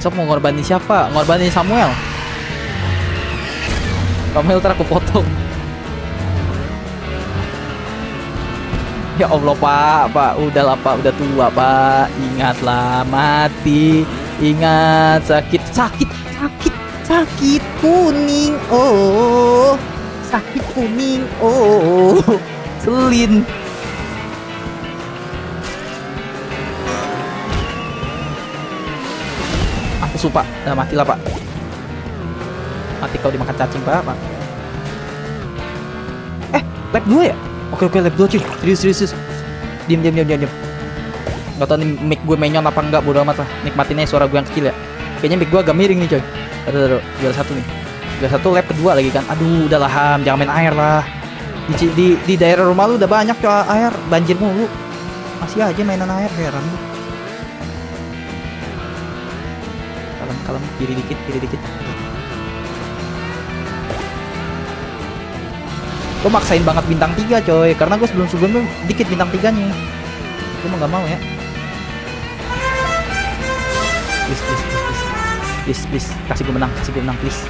Sok mau ngorbanin siapa? Ngorbanin Samuel. Samuel ntar aku potong. Ya Allah pak, udahlah pak, udah tua pak. Ingatlah mati, ingat sakit, sakit, sakit, sakit kuning, oh, sakit kuning, oh, selin. Aku suka, nah, matilah pak. Mati kau dimakan cacing pak. Lap 2 ya? Oke, lap 2 cuy. Serius. Diam. Gak tau nih mic gue menyon apa enggak, bodo amat lah. Nikmatin aja suara gue yang kecil ya. Kayaknya mic gue agak miring nih coy. Aduh, juara 1 nih. Juara 1 lap kedua lagi kan. Aduh, udahlah Ham, jangan main air lah. Di daerah rumah lu udah banyak coy air, banjir mulu. Masih aja mainan air, heran lu. Kalem, kiri dikit. Gue maksain banget bintang 3 coy, karena gue sebelum-sebelumnya dikit bintang 3-nya. Gue mau gak mau ya. Please. Kasih gue menang please.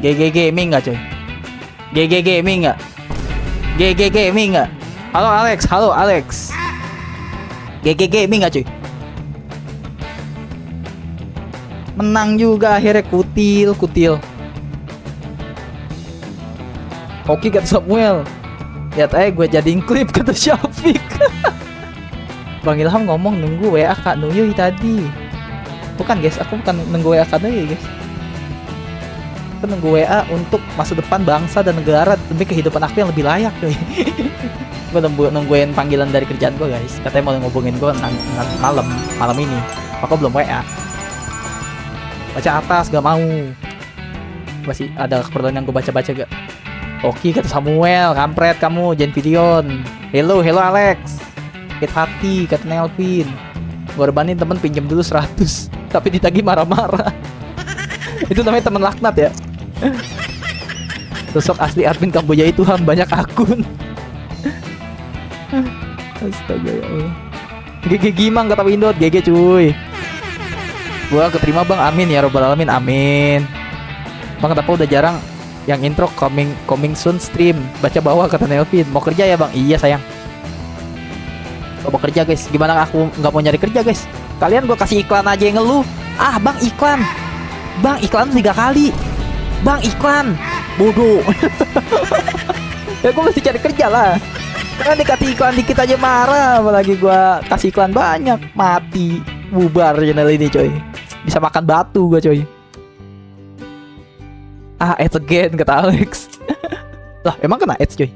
GG Gaming nggak coy? GG Gaming nggak? GG Gaming nggak? Halo Alex. GG Gaming nggak coy? Menang juga akhirnya, kutil. Oke kata Samuel. Lihat aja gue jadiin klip kata Syafiq. Bang Ilham ngomong nunggu WA Kak Nuyuy tadi. Bukan guys, aku bukan nunggu WA Kak Nuyuy guys. Nunggu WA untuk masa depan bangsa dan negara demi kehidupan aku yang lebih layak coy. Gue nungguin panggilan dari kerjaan gue guys, katanya mau ngobongin gue nanti malam ini. Aku belum WA, baca atas gak mau, masih ada keperluan yang gue baca gak. Oke kata Samuel, kampret kamu jangan videon. Hello Alex, sakit hati kata Nelvin. Ngorbanin temen pinjam dulu 100 tapi ditagih marah-marah. Itu namanya temen laknat ya. Sosok asli admin Kamboja itu Ham, banyak akun. Astaga ya Allah. GG Gimang kata Windot, GG cuy. Gua keterima bang, amin ya robbal alamin, amin. Bang kenapa udah jarang yang intro coming soon stream. Baca bawah kata Nelvin. Mau kerja ya bang? Iya sayang. Mau kerja guys, gimana aku nggak mau nyari kerja guys? Kalian gua kasih iklan aja yang ngeluh. Ah bang iklan 3 kali. Bang iklan bodoh. Ya gue mesti cari kerja lah. Karena dikasih iklan dikit aja marah, apalagi gue kasih iklan banyak, mati, bubar channel ini coy. Bisa makan batu gue coy. Ads again kata Alex. Lah emang kena ads coy?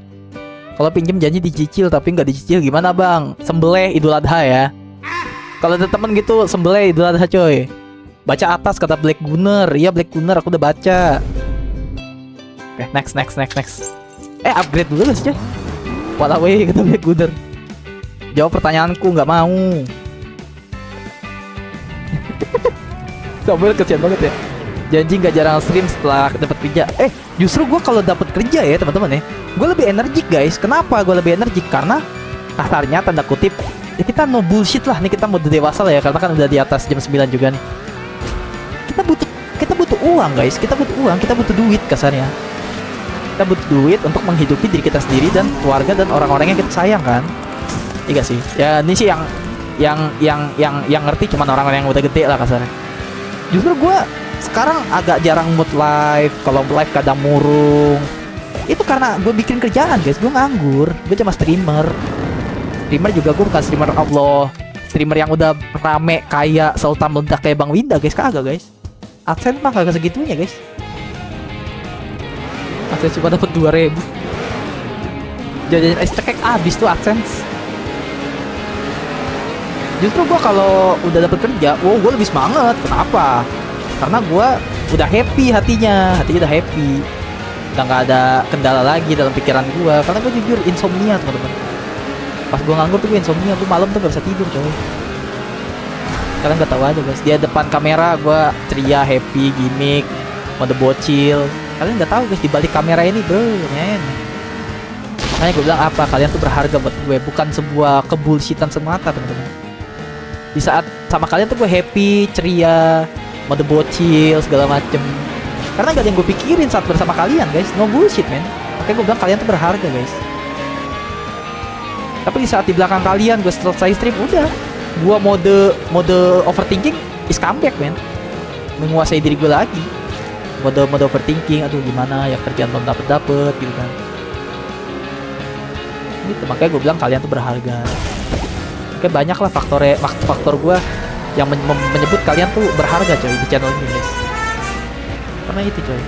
Kalau pinjem janji dicicil tapi nggak dicicil gimana bang? Sembelih Idul Adha ya. Kalau ada temen gitu sembelih Idul Adha coy. Baca atas kata Black Gunner. Iya Black Gunner aku udah baca. Oke, next. Upgrade dulu guys coy. Walaway kata Black Gunner. Jawab pertanyaanku, nggak mau. Samuel kesian banget ya. Janji nggak jarang stream setelah dapat kerja. Justru gue kalau dapat kerja ya teman-teman ya, gue lebih energik guys. Kenapa gue lebih energik? Karena kasarnya tanda kutip Ya kita no bullshit lah nih, kita mode dewasa lah ya, karena kan udah di atas jam 9 juga nih. Kita butuh uang guys, kita butuh uang, kita butuh duit kasarnya. Kita butuh duit untuk menghidupi diri kita sendiri dan keluarga dan orang-orang yang kita sayang kan. Iya sih. Ya ini sih yang ngerti cuman orang-orang yang udah gede lah kasarnya. Justru gue sekarang agak jarang mood live. Kalau live kadang murung. Itu karena gue bikin kerjaan guys. Gue nganggur. Gue cuma streamer. Streamer juga gue bukan streamer Allah. Streamer yang udah rame kayak Sultan meledak kayak Bang Winda guys. Kagak guys. AdSense mah kagak segitunya guys. AdSense cuma dapat 2.000. Jajan es cekek abis tuh AdSense. Justru gue kalau udah dapet kerja, wow, gue lebih semangat. Kenapa? Karena gue udah happy hatinya udah happy. Udah nggak ada kendala lagi dalam pikiran gue. Karena gue jujur insomnia teman-teman. Pas gue nganggur tuh gue insomnia, gue malam tuh gak bisa tidur coy. Kalian gak tahu aja guys, dia depan kamera gue ceria, happy, gimmick, mode bocil. Kalian gak tahu guys di balik kamera ini bro, men. Makanya gue bilang apa, kalian tuh berharga buat gue, bukan sebuah kebullshitan semata teman-teman. Di saat sama kalian tuh gue happy, ceria, mode bocil, segala macem. Karena gak ada yang gue pikirin saat bersama kalian guys, no bullshit men. Makanya gue bilang kalian tuh berharga guys. Tapi di saat di belakang kalian gue selesai stream, udah gua mode overthinking is comeback men. Menguasai diri gue lagi. Mode overthinking, aduh gimana ya kerjaan belum dapet gitu kan. Gitu, makanya gue bilang kalian tuh berharga. Kayak banyak lah faktor gue yang menyebut kalian tuh berharga coy di channel ini guys. Karena itu coy,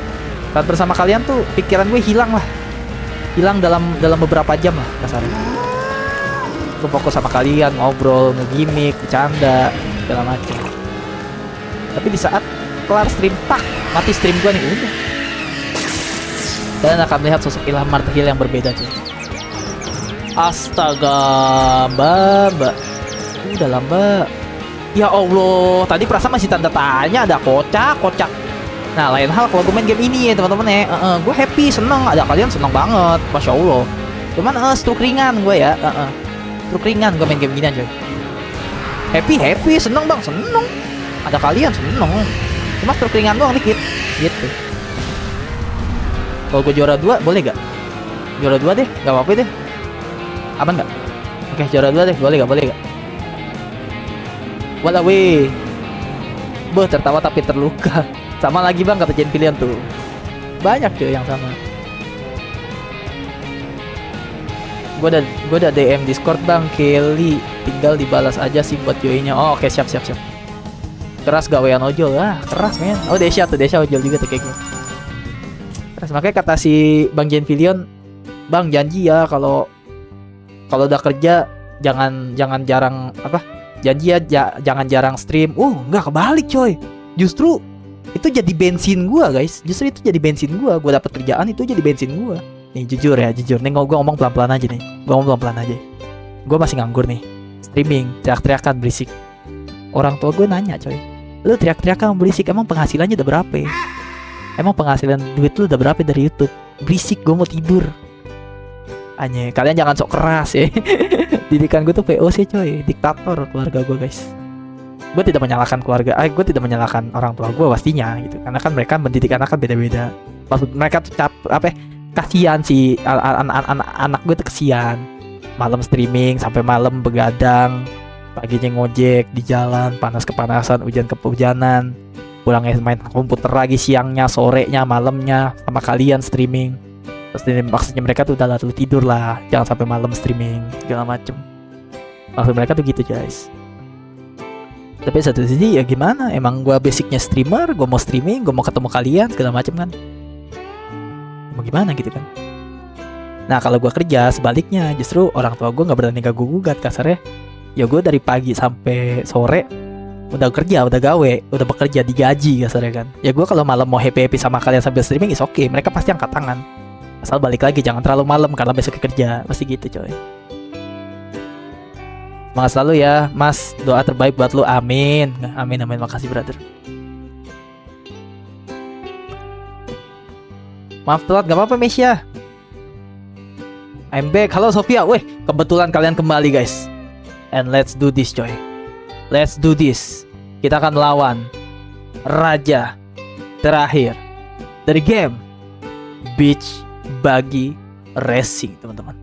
saat bersama kalian tuh pikiran gue hilang dalam beberapa jam lah kasarnya. Gue fokus sama kalian, ngobrol, ngegimik, bercanda, segala macam. Tapi di saat kelar stream, mati stream gue nih, udah. Kalian akan melihat sosok Ilham Martahil yang berbeda cuy. Astaga, mbak. Udah lah mbak. Ya Allah, tadi perasaan masih tanda tanya, ada kocak. Nah lain hal kalau gue main game ini ya teman-teman ya, gue happy, seneng, ada kalian seneng banget, masya Allah. Cuman stroke ringan gue ya, stroke ringan gue main game gini aja. Happy, seneng bang, seneng. Ada kalian seneng. Cuma stroke ringan doang dikit, gitu. Kalau gue juara 2 boleh gak? Juara 2 deh, gak apa-apa deh. Aman gak? Oke, juara 2 deh, boleh gak? Walawi. Tertawa tapi terluka. Sama lagi bang kata Jen pilihan tuh. Banyak cuy yang sama. Gue udah DM Discord bang Kelly, tinggal dibalas aja sih buat joinnya. Oh oke, siap. Keras gawean ojol keras men. Oh Desya ojol juga tuh kayak gue. Keras, makanya kata si Bang Jen Pilion, bang janji ya kalau udah kerja jangan jarang janji ya jangan jarang stream. Nggak kebalik coy. Justru itu jadi bensin gua guys. Gua dapat kerjaan itu jadi bensin gua. Nih jujur. Nih gue ngomong pelan-pelan aja nih. Gue masih nganggur nih. Streaming, teriak-teriakan berisik. Orang tua gue nanya coy, lu teriak-teriakan berisik, emang penghasilannya udah berapa? Emang penghasilan duit lu udah berapa dari YouTube? Berisik, gue mau tidur. Anye, kalian jangan sok keras ya. Didikan gue tuh POC coy, diktator keluarga gue guys. Gue tidak menyalahkan keluarga, gue tidak menyalahkan orang tua gue pastinya gitu. Karena kan mereka mendidik anak kan beda-beda. Maksud mereka tuh kasihan sih anak gue tuh kasihan. Malam streaming sampai malam begadang, paginya ngojek di jalan, panas kepanasan, hujan kehujanan, pulangnya main komputer lagi siangnya, sorenya, malamnya sama kalian streaming. Terus maksudnya mereka tuh udah lalu tidur lah, jangan sampai malam streaming segala macem. Maksud mereka tuh gitu guys. Tapi satu sisi ya gimana, emang gue basicnya streamer, gue mau streaming, gue mau ketemu kalian segala macem kan. Mau gimana gitu kan. Nah kalau gue kerja sebaliknya, justru orang tua gue nggak berani ganggu gugat kasarnya. Ya gue dari pagi sampai sore udah kerja, udah gawe, udah bekerja, digaji kasarnya kan. Ya gue kalau malam mau happy sama kalian sambil streaming is okay, mereka pasti angkat tangan. Asal balik lagi jangan terlalu malam karena besok kerja, pasti gitu coy. Semangat selalu ya mas, doa terbaik buat lu, amin. Amin, makasih brother. Maaf telat, gak apa-apa Mesya. I'm back. Halo Sofia. Weh, kebetulan kalian kembali guys. And let's do this, coy. Let's do this. Kita akan melawan raja terakhir dari game Beach Buggy Racing, teman-teman.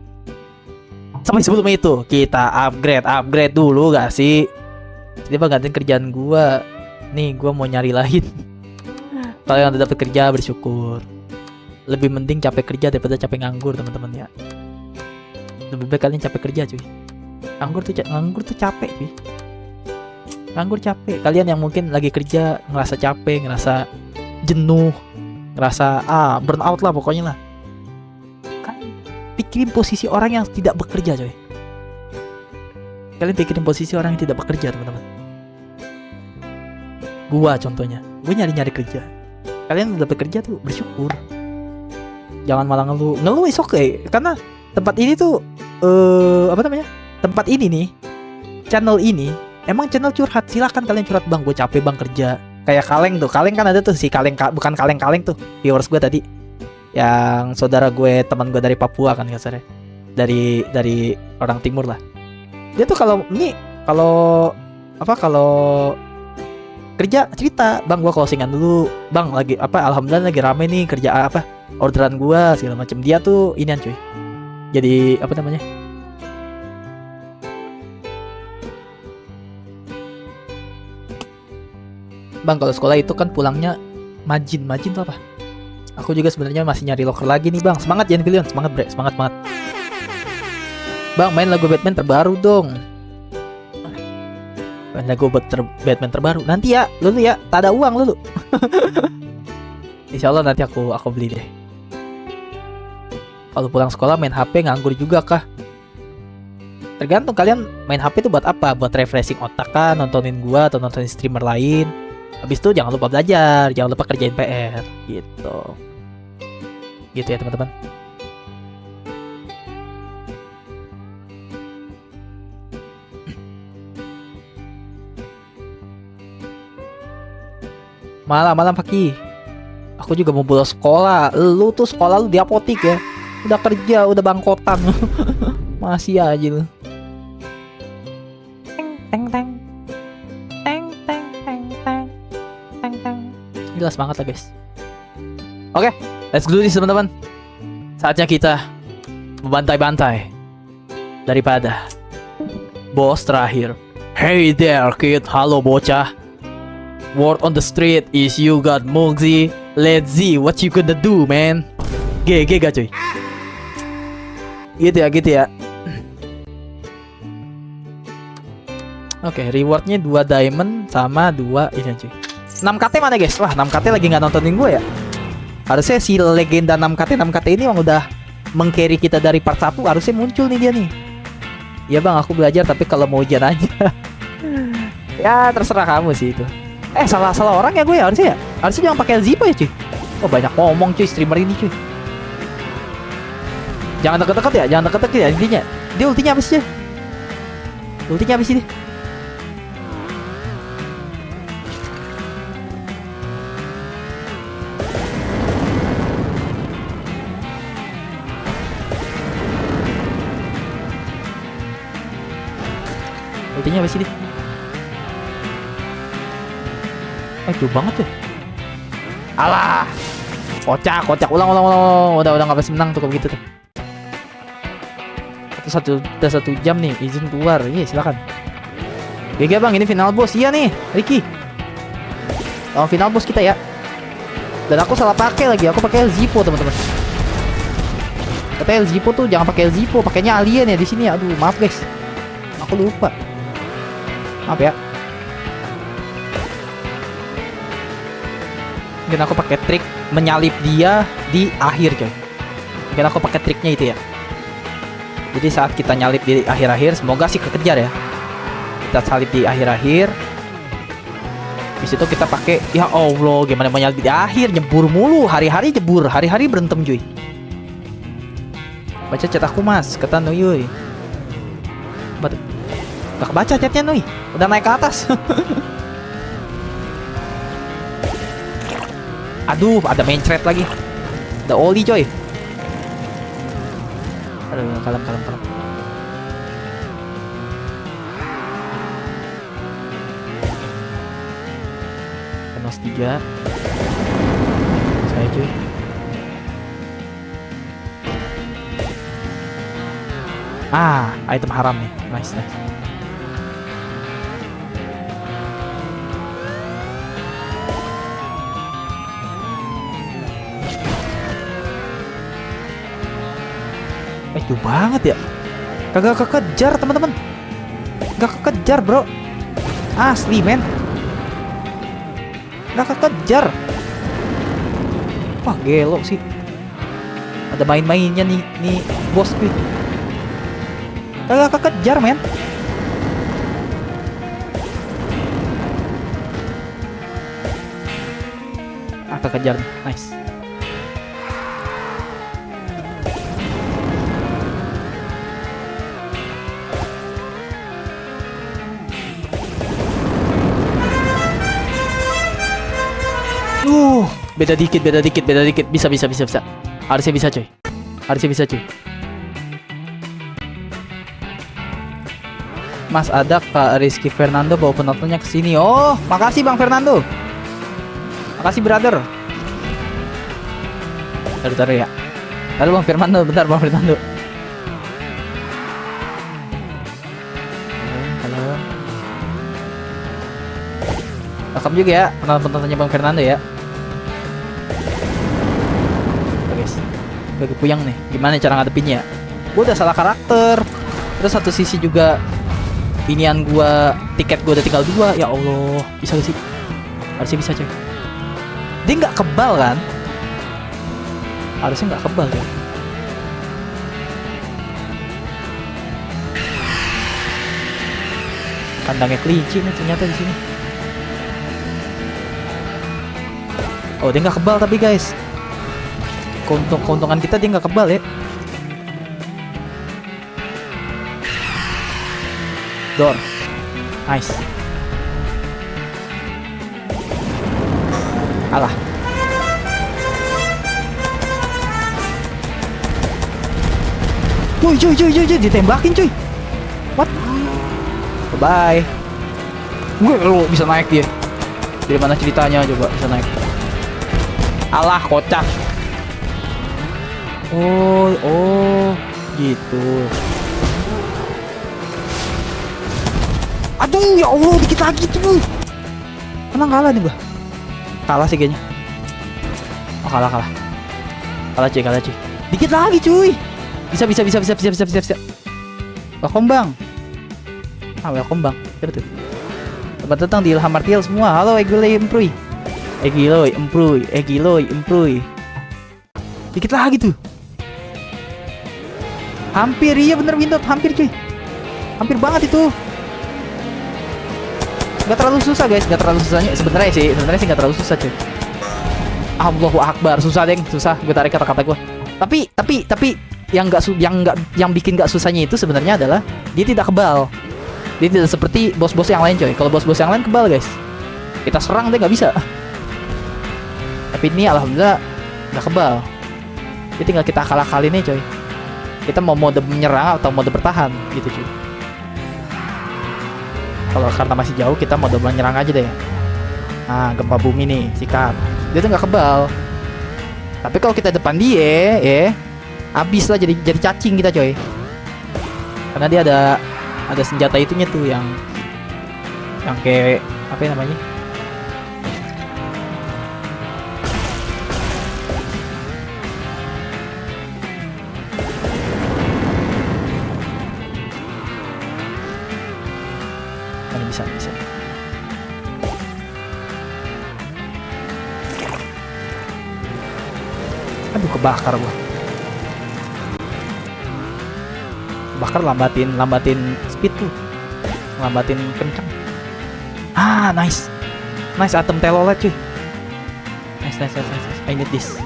Sampai sebelum itu kita upgrade dulu gak sih? Jadi apa gantiin kerjaan gua? Nih gua mau nyari lain. Kalau yang udah dapet kerja bersyukur. Lebih mending capek kerja daripada capek nganggur, teman-teman ya. Lebih baik kalian capek kerja, cuy. Nganggur tuh capek, cuy. Nganggur capek. Kalian yang mungkin lagi kerja ngerasa capek, ngerasa jenuh, ngerasa burn out lah pokoknya lah. Pikirin posisi orang yang tidak bekerja, coy. Kalian pikirin posisi orang yang tidak bekerja, teman-teman. Gua contohnya, gue nyari kerja. Kalian udah bekerja tuh bersyukur. Jangan malah ngeluh is okay. Karena tempat ini tuh tempat ini nih, channel ini emang channel curhat. Silakan kalian curhat, bang, gue capek bang kerja. Kayak Kaleng tuh, Kaleng kan ada tuh si Kaleng, bukan Kaleng tuh viewers gue tadi, yang saudara gue, teman gue dari Papua kan kasarnya, dari orang timur lah. Dia tuh kalau kerja cerita, bang gue closingan dulu, bang lagi alhamdulillah lagi rame nih kerja orderan gue segala macem. Dia tuh inian, cuy, jadi bang, kalau sekolah itu kan pulangnya majin tuh apa? Aku juga sebenarnya masih nyari locker lagi nih, bang. Semangat Jan Pilion, semangat bre, semangat. Bang, main lagu Batman terbaru dong. Main lagu Batman terbaru. Nanti ya, lulu ya, tak ada uang lulu. Insya Allah nanti aku beli deh. Kalau pulang sekolah main HP nganggur juga kah? Tergantung kalian main HP itu buat apa? Buat refreshing otak kan, nontonin gua atau nontonin streamer lain. Habis itu jangan lupa belajar, jangan lupa kerjain PR gitu. Gitu ya, teman-teman. Malam Paki. Aku juga mau bolos sekolah. Lu tuh sekolah lu di apotik ya. Udah kerja, udah bangkotan. Masih aja lu. Jelas banget lah, guys. Oke, let's do this, teman-teman. Saatnya kita membantai-bantai daripada bos terakhir. Hey there, kid. Halo, bocah. Word on the street is you got Mugsy. Let's see what you gonna do, man. GG gak, cuy? Gitu ya. Oke, rewardnya 2 diamond sama 2 ini, cuy. 6KT mana, guys? Wah, 6KT lagi nggak nontonin gue ya. Harusnya si legenda 6KT ini yang udah meng-carry kita dari part 1 harusnya muncul nih dia nih. Ya bang, aku belajar tapi kalau mau ujian aja. Ya terserah kamu sih itu. Salah orang ya gue ya harusnya ya. Harusnya jangan pakai Zipo ya, cuy. Oh, banyak ngomong, cuy, streamer ini, cuy. Jangan deket-deket ya intinya. Dia ultinya apa sih, cuy? Ultinya apa sih dia? Jauh banget ya. Alah. Kocak. Ulang. Udah nggak pasti menang tuh kalau gitu tuh. Udah 1 jam nih, izin keluar. Iya, silakan. GG bang, ini final boss. Iya nih, Ricky. Final boss kita ya. Dan aku salah pakai lagi. Aku pakai Zipo, teman-teman. Katanya Zipo tuh jangan pakai Zipo, pakainya alien ya di sini. Aduh, maaf guys. Aku lupa. Maaf ya. Mungkin aku pakai trik menyalip dia di akhir, coy. Mungkin aku pakai triknya itu ya. Jadi saat kita nyalip di akhir-akhir, semoga sih kekejar ya. Kita salip di akhir-akhir. Di situ kita pakai, ya Allah, gimana mau nyalip di akhir, nyebur mulu, hari-hari jebur, hari-hari berantem, cuy. Baca chat aku, Mas, kata Nuyuy. Gak kebaca chatnya, Nuy. Udah naik ke atas. Aduh, ada main thread lagi. Ada Oli, coy. Aduh, kalem. 3. Saya cuy. Item haram nih. Nice. Jauh banget ya. Kagak kekejar teman-teman. Gak kekejar bro. Asli men. Gak kekejar. Wah gelo sih. Ada main-mainnya nih bos gue. Gak kekejar men. Kekejar nih. Nice. Beda dikit. Bisa. Harusnya bisa coy. Mas, ada Kak Rizky Fernando bawa penontonnya ke sini. Oh, makasih Bang Fernando. Makasih brother. Bentar ya. Halo Bang Fernando, bentar Bang Fernando. Halo. Welcome juga ya penontonnya Bang Fernando ya. Bagi puyang nih, gimana cara ngadepinnya? Gue udah salah karakter. Terus satu sisi juga binian gue, tiket gue udah tinggal 2. Ya Allah, bisa gak sih? Harusnya bisa coy. Dia nggak kebal kan? Harusnya nggak kebal ya. Kandangnya kelinci nih ternyata di sini. Oh, dia nggak kebal tapi guys. Keuntungan kita dia nggak kebal ya. Door. Nice. Alah. Cuy, ditembakin cuy. What? Bye. Gue lo bisa naik dia. Dari mana ceritanya coba bisa naik? Alah, kocak. Oh, gitu. Aduh, ya Allah, dikit lagi tuh. Emang kalah nih gua. Kalah sih kayaknya. Oh, kalah. Kalah cuy. Dikit lagi cuy. Bisa. Welcome Bang. Welcome Bang. Betul. Selamat datang di Ilham Martial semua. Halo Egiloy Emproy. Dikit lagi tuh. Hampir, iya bener Windot, hampir cuy. Hampir banget itu. Gak terlalu susah guys, gak terlalu susahnya. Sebenarnya sih gak terlalu susah cuy. Allahu Akbar, susah deng, susah. Gue tarik kata-kata gue. Tapi yang bikin gak susahnya itu sebenarnya adalah dia tidak kebal. Dia tidak seperti bos-bos yang lain coy. Kalau bos-bos yang lain kebal guys. Kita serang dia gak bisa. Tapi ini alhamdulillah gak kebal. Dia tinggal kita akal-akalin nih coy. Kita mau mode menyerang atau mode bertahan gitu cuy. Kalau karena masih jauh kita mode menyerang aja deh. Nah, gempa bumi nih, sikat. Dia tuh nggak kebal. Tapi kalau kita depan dia, habis lah jadi cacing kita coy. Karena dia ada senjata itunya tuh yang kayak apa ya namanya? Bisa. Aduh, kebakar gua. Bakar lambatin speed tuh. Lambatin kencang. Nice item telolet cuy. Nice. I need this.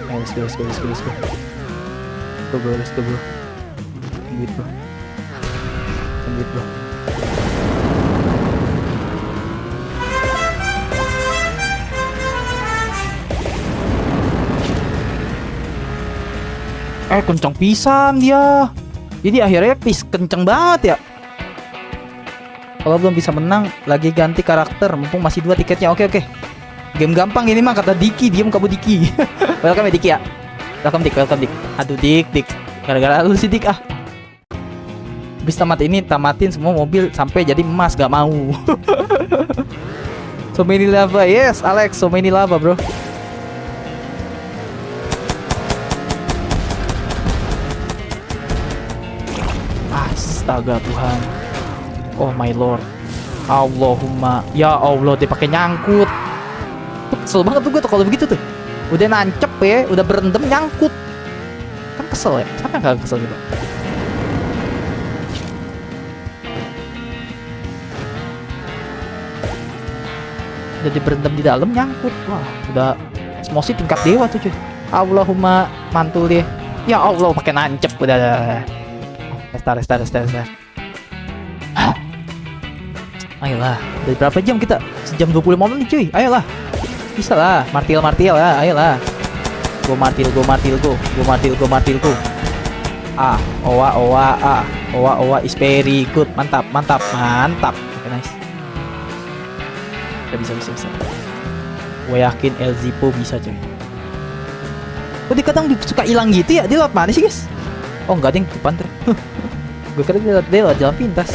Let's go. Go bro. Duit bro. Kencang pisan dia. Jadi akhirnya kencang banget ya. Kalau belum bisa menang, lagi ganti karakter. Mumpung masih 2 tiketnya. Oke. Game gampang ini mah, kata Diki. Diem kamu Diki. Welcome ya Diki ya. Welcome Dik. Aduh Dik. Gara-gara lu sih Dik ah. Habis tamatin semua mobil sampai jadi emas, gak mau. So many lava. Yes Alex, so many lava bro. Astaga Tuhan. Oh my lord. Allahumma. Ya Allah, dia pakai nyangkut. Kesel banget tuh gue tuh kalau begitu tuh. Udah nancep ya, udah berendam nyangkut. Kan kesel ya. Siapa yang gak kesel gitu? Udah berendam di dalam nyangkut. Wah, udah osmosis tingkat dewa tuh cuy. Allahumma, mantul dia. Ya Allah, pakai nancep udah. Restart. Ayolah, udah berapa jam kita? Sejam 25 menit cuy. Ayolah. Bisa lah, martil lah, ayolah. Go martil. Ah, owa is very good. Mantap. Oke, nice. Bisa. Gue yakin El Zipo bisa cuy. Oh, dia kadang suka hilang gitu ya. Dia lewat mana sih guys? Oh enggak, ding, depan tuh. Gue kira dia lewat jalan pintas.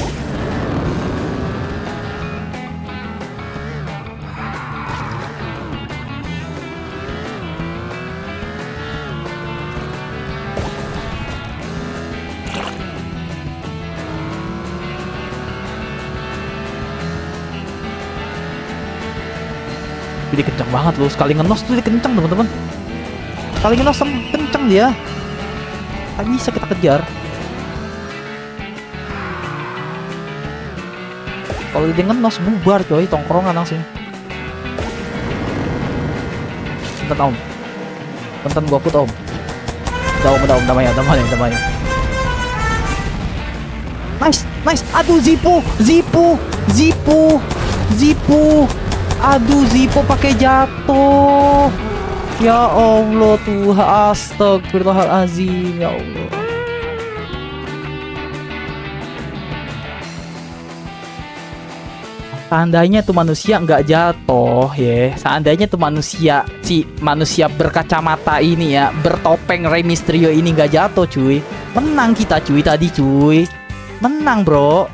Dia kencang banget loh, sekali ngenos tuh dia kencang teman-teman. Sekali ngenos kencang dia. Tak bisa kita kejar. Kalau dia ngenos bubar coy, tongkrongan langsung. Bentar gua put om. Udah damai. Nice. Aduh Zipo. Aduh Zipo pakai jatuh. Ya Allah Tuhan, astagfirullahalazim, ya Allah. Seandainya tuh manusia nggak jatuh ya, seandainya tuh manusia berkacamata ini ya, bertopeng Rey Mysterio ini nggak jatuh cuy, menang kita cuy tadi cuy, menang bro.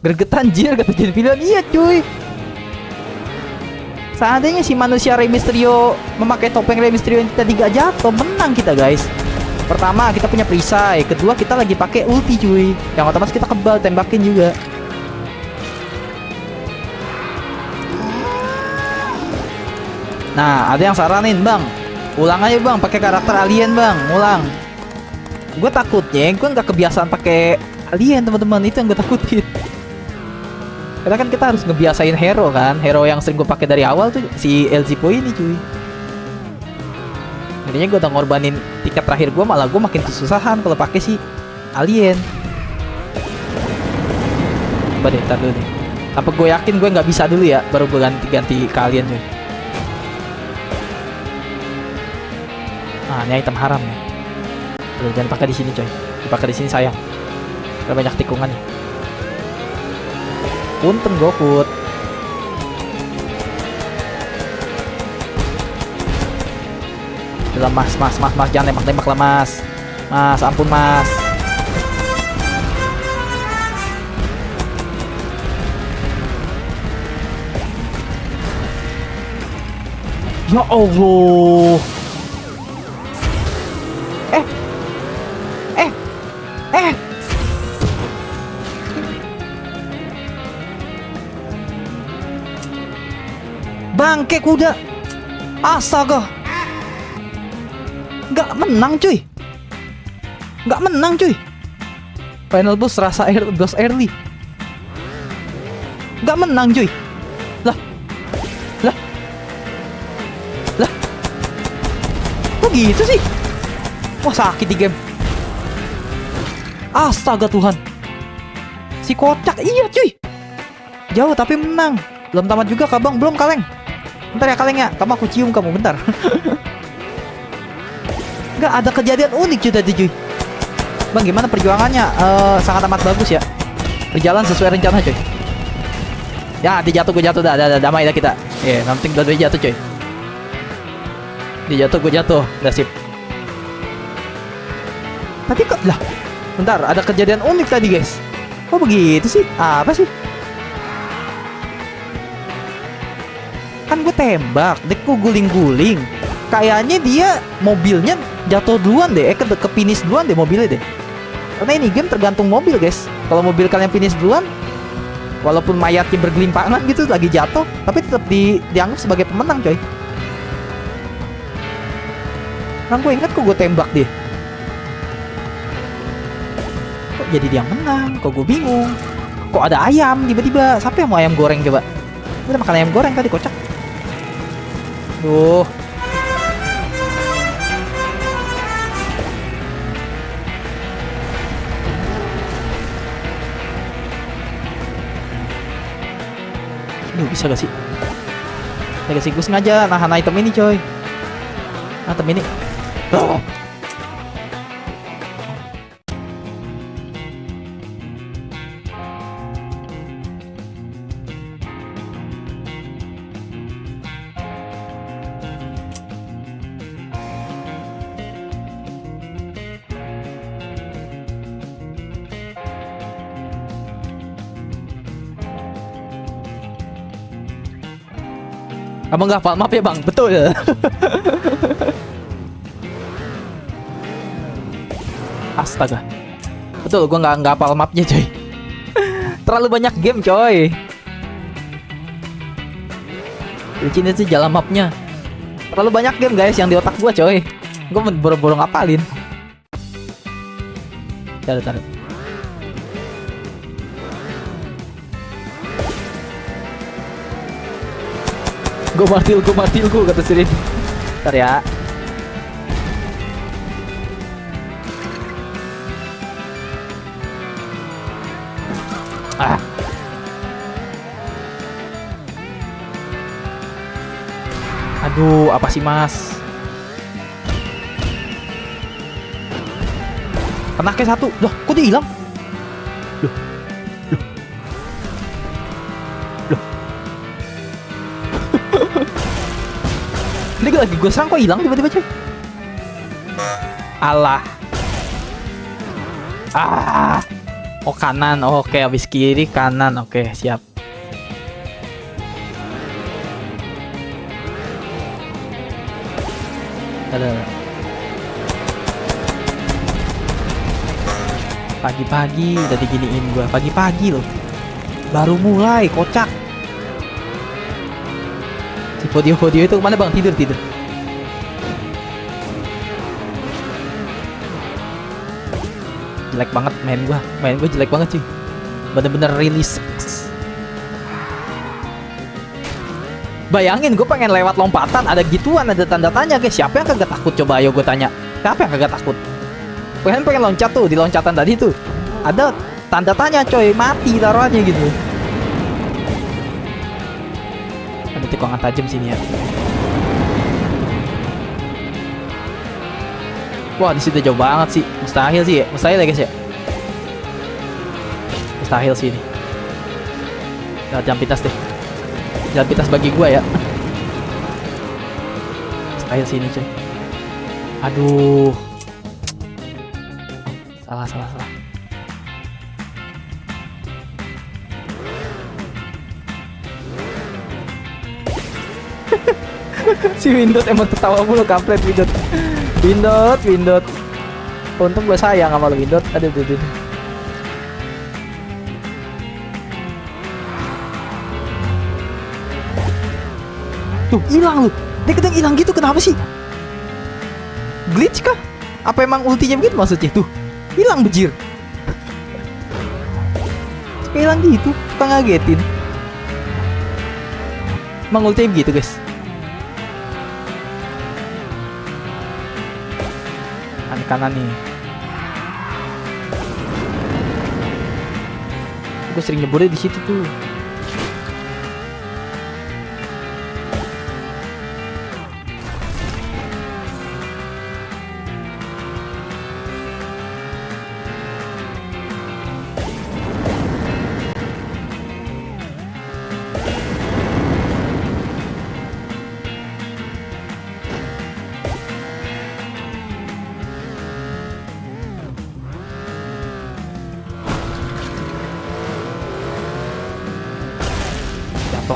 Gregetan jir kata jadi pilihan, iya cuy. Seandainya si manusia Rey Mysterio memakai topeng Rey Mysterio yang tadi gak jatuh, menang kita guys. Pertama kita punya perisai, kedua kita lagi pakai ulti cuy, yang otomatis kita kebal tembakin juga. Nah, ada yang saranin bang, ulang aja bang, pakai karakter alien bang, ulang. Gue takutnya gue nggak kebiasaan pakai alien teman-teman, itu yang gue takutin. Karena kan kita harus ngebiasain hero kan. Hero yang sering gue pakai dari awal tuh si El Zipo ini cuy. Jadinya gue udah ngorbanin tiket terakhir gue, malah gue makin kesusahan kalau pakai si alien. Coba deh, ntar dulu nih. Sampai gue yakin gue nggak bisa dulu ya, baru gue ganti ke alien cuy. Nah, ini item haram ya. Aduh, jangan pakai di sini coy. Dipakai di sini sayang. Karena banyak tikungannya. Punten GoFood. Udah mas, jangan tembak lah mas. Mas, ampun mas. Ya Allah. Bangke kuda. Astaga. Gak menang cuy. Final boss rasa boss early. Gak menang cuy. Lah. Kok gitu sih? Wah sakit di game. Astaga Tuhan. Si kocak, iya cuy. Jauh tapi menang. Belum tamat juga kabang, belum kaleng. Bentar ya kaleng ya, kamu aku cium kamu bentar. Nggak ada kejadian unik cuy tadi cuy. Bang gimana perjuangannya? Sangat amat bagus ya. berjalan sesuai rencana coy. Ya dia jatuh, gue jatuh dah, damai dah kita. Yang penting udah jatuh coy. Dia jatuh, gue jatuh, udah sip. Tapi kok lah, bentar, ada kejadian unik tadi guys. Kok begitu sih? Apa sih? Kan gue tembak, dek gue guling-guling. Kayaknya dia mobilnya jatuh duluan deh, ke finish duluan deh mobilnya deh. Karena ini game tergantung mobil guys. Kalau mobil kalian finish duluan, walaupun mayatnya bergelimpangan gitu lagi jatuh, tapi tetap dianggap sebagai pemenang coy. Kan gue ingat kok gue tembak dia. Kok jadi dia menang? Kok gue bingung. Kok ada ayam tiba-tiba? Siapa yang mau ayam goreng coba? Udah makan ayam goreng tadi, kocak. Duh. Duh, bisa gak sih? Bisa gak sih? Gue sengaja nahan item ini coy. Item ini. Oh. Abang gak hafal map ya bang? Betul. Astaga. Betul, gue nggak hafal mapnya coy. Terlalu banyak game coy. Lucunya sih jalan mapnya. Terlalu banyak game guys yang di otak gue coy. Gue boro-boro ngapalin. Taruh. Gue martil kata Sirin. Ntar ya. Aduh, apa sih mas? Kena ke satu. Loh, kok dia hilang? Loh. Ini lagi gue serang kok hilang tiba-tiba coy. Alah. Oh kanan, oke, habis kiri kanan, oke siap. Pagi-pagi udah diginiin gua, pagi-pagi loh. Baru mulai, kocak. Si Podio itu mana bang? Tidur. Jelek banget main gua jelek banget sih. Bener-bener rilis. Bayangin gue pengen lewat lompatan, ada gituan, ada tanda tanya guys. Siapa yang kagak takut? Coba ayo gue tanya. Siapa yang kagak takut? Pengen loncat tuh, di loncatan tadi tuh ada tanda tanya coy, mati taruhannya gitu. Ada tikungan tajam sini ya. Wah, di situ jauh banget sih. Mustahil sih ya. Mustahil ya guys ya. Mustahil sih ini. Jangan pintas deh. Jangan pintas bagi gua ya. Mustahil sih ini coy. Aduh. Salah. Si Windot emang ketawa mulu, kampret Windot. Windot. Untung gue sayang sama lo Windot. Aduh. Tuh, hilang lu. Dia kadang hilang gitu, kenapa sih? Glitch kah? Apa emang ultinya begitu maksudnya? Tuh, hilang bejir. Hilang gitu, suka ngagetin. Emang ultinya begitu guys. Kanan nih. Gue sering nyeburnya di situ tuh.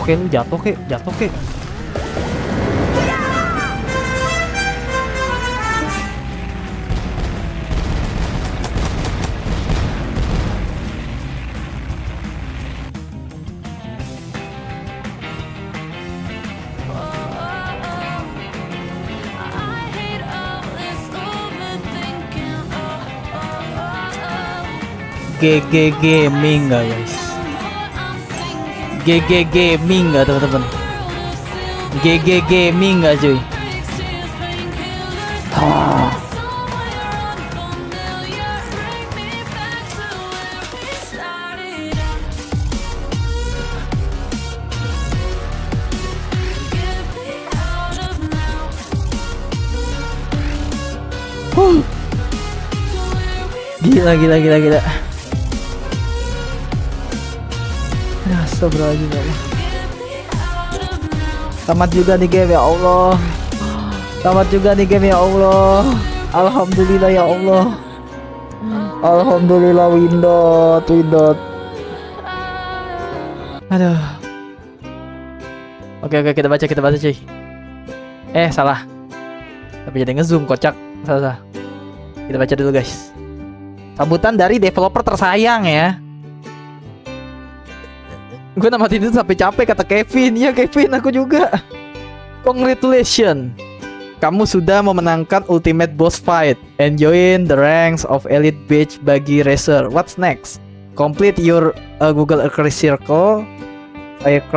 ke lu, jatuh ke, jatuh ke. GG Gaming nggak guys? GG Gaming nggak teman-teman? GG Gaming nggak cuy? Ah. Gila. Astagfirullahaladzim ya Allah. Tamat juga nih game ya Allah. Tamat juga nih game ya Allah. Alhamdulillah ya Allah. Alhamdulillah Windot. Aduh. Oke kita baca cuy. Salah. Tapi jadi ngezoom kocak. Salah. Kita baca dulu guys. Sambutan dari developer tersayang ya. Gue namatin itu sampai capek kata Kevin. Ya Kevin, aku juga. Congratulations. Kamu sudah memenangkan Ultimate Boss Fight and join the ranks of Elite Beach Buggy Racer. What's next? Complete your Google Earth Circle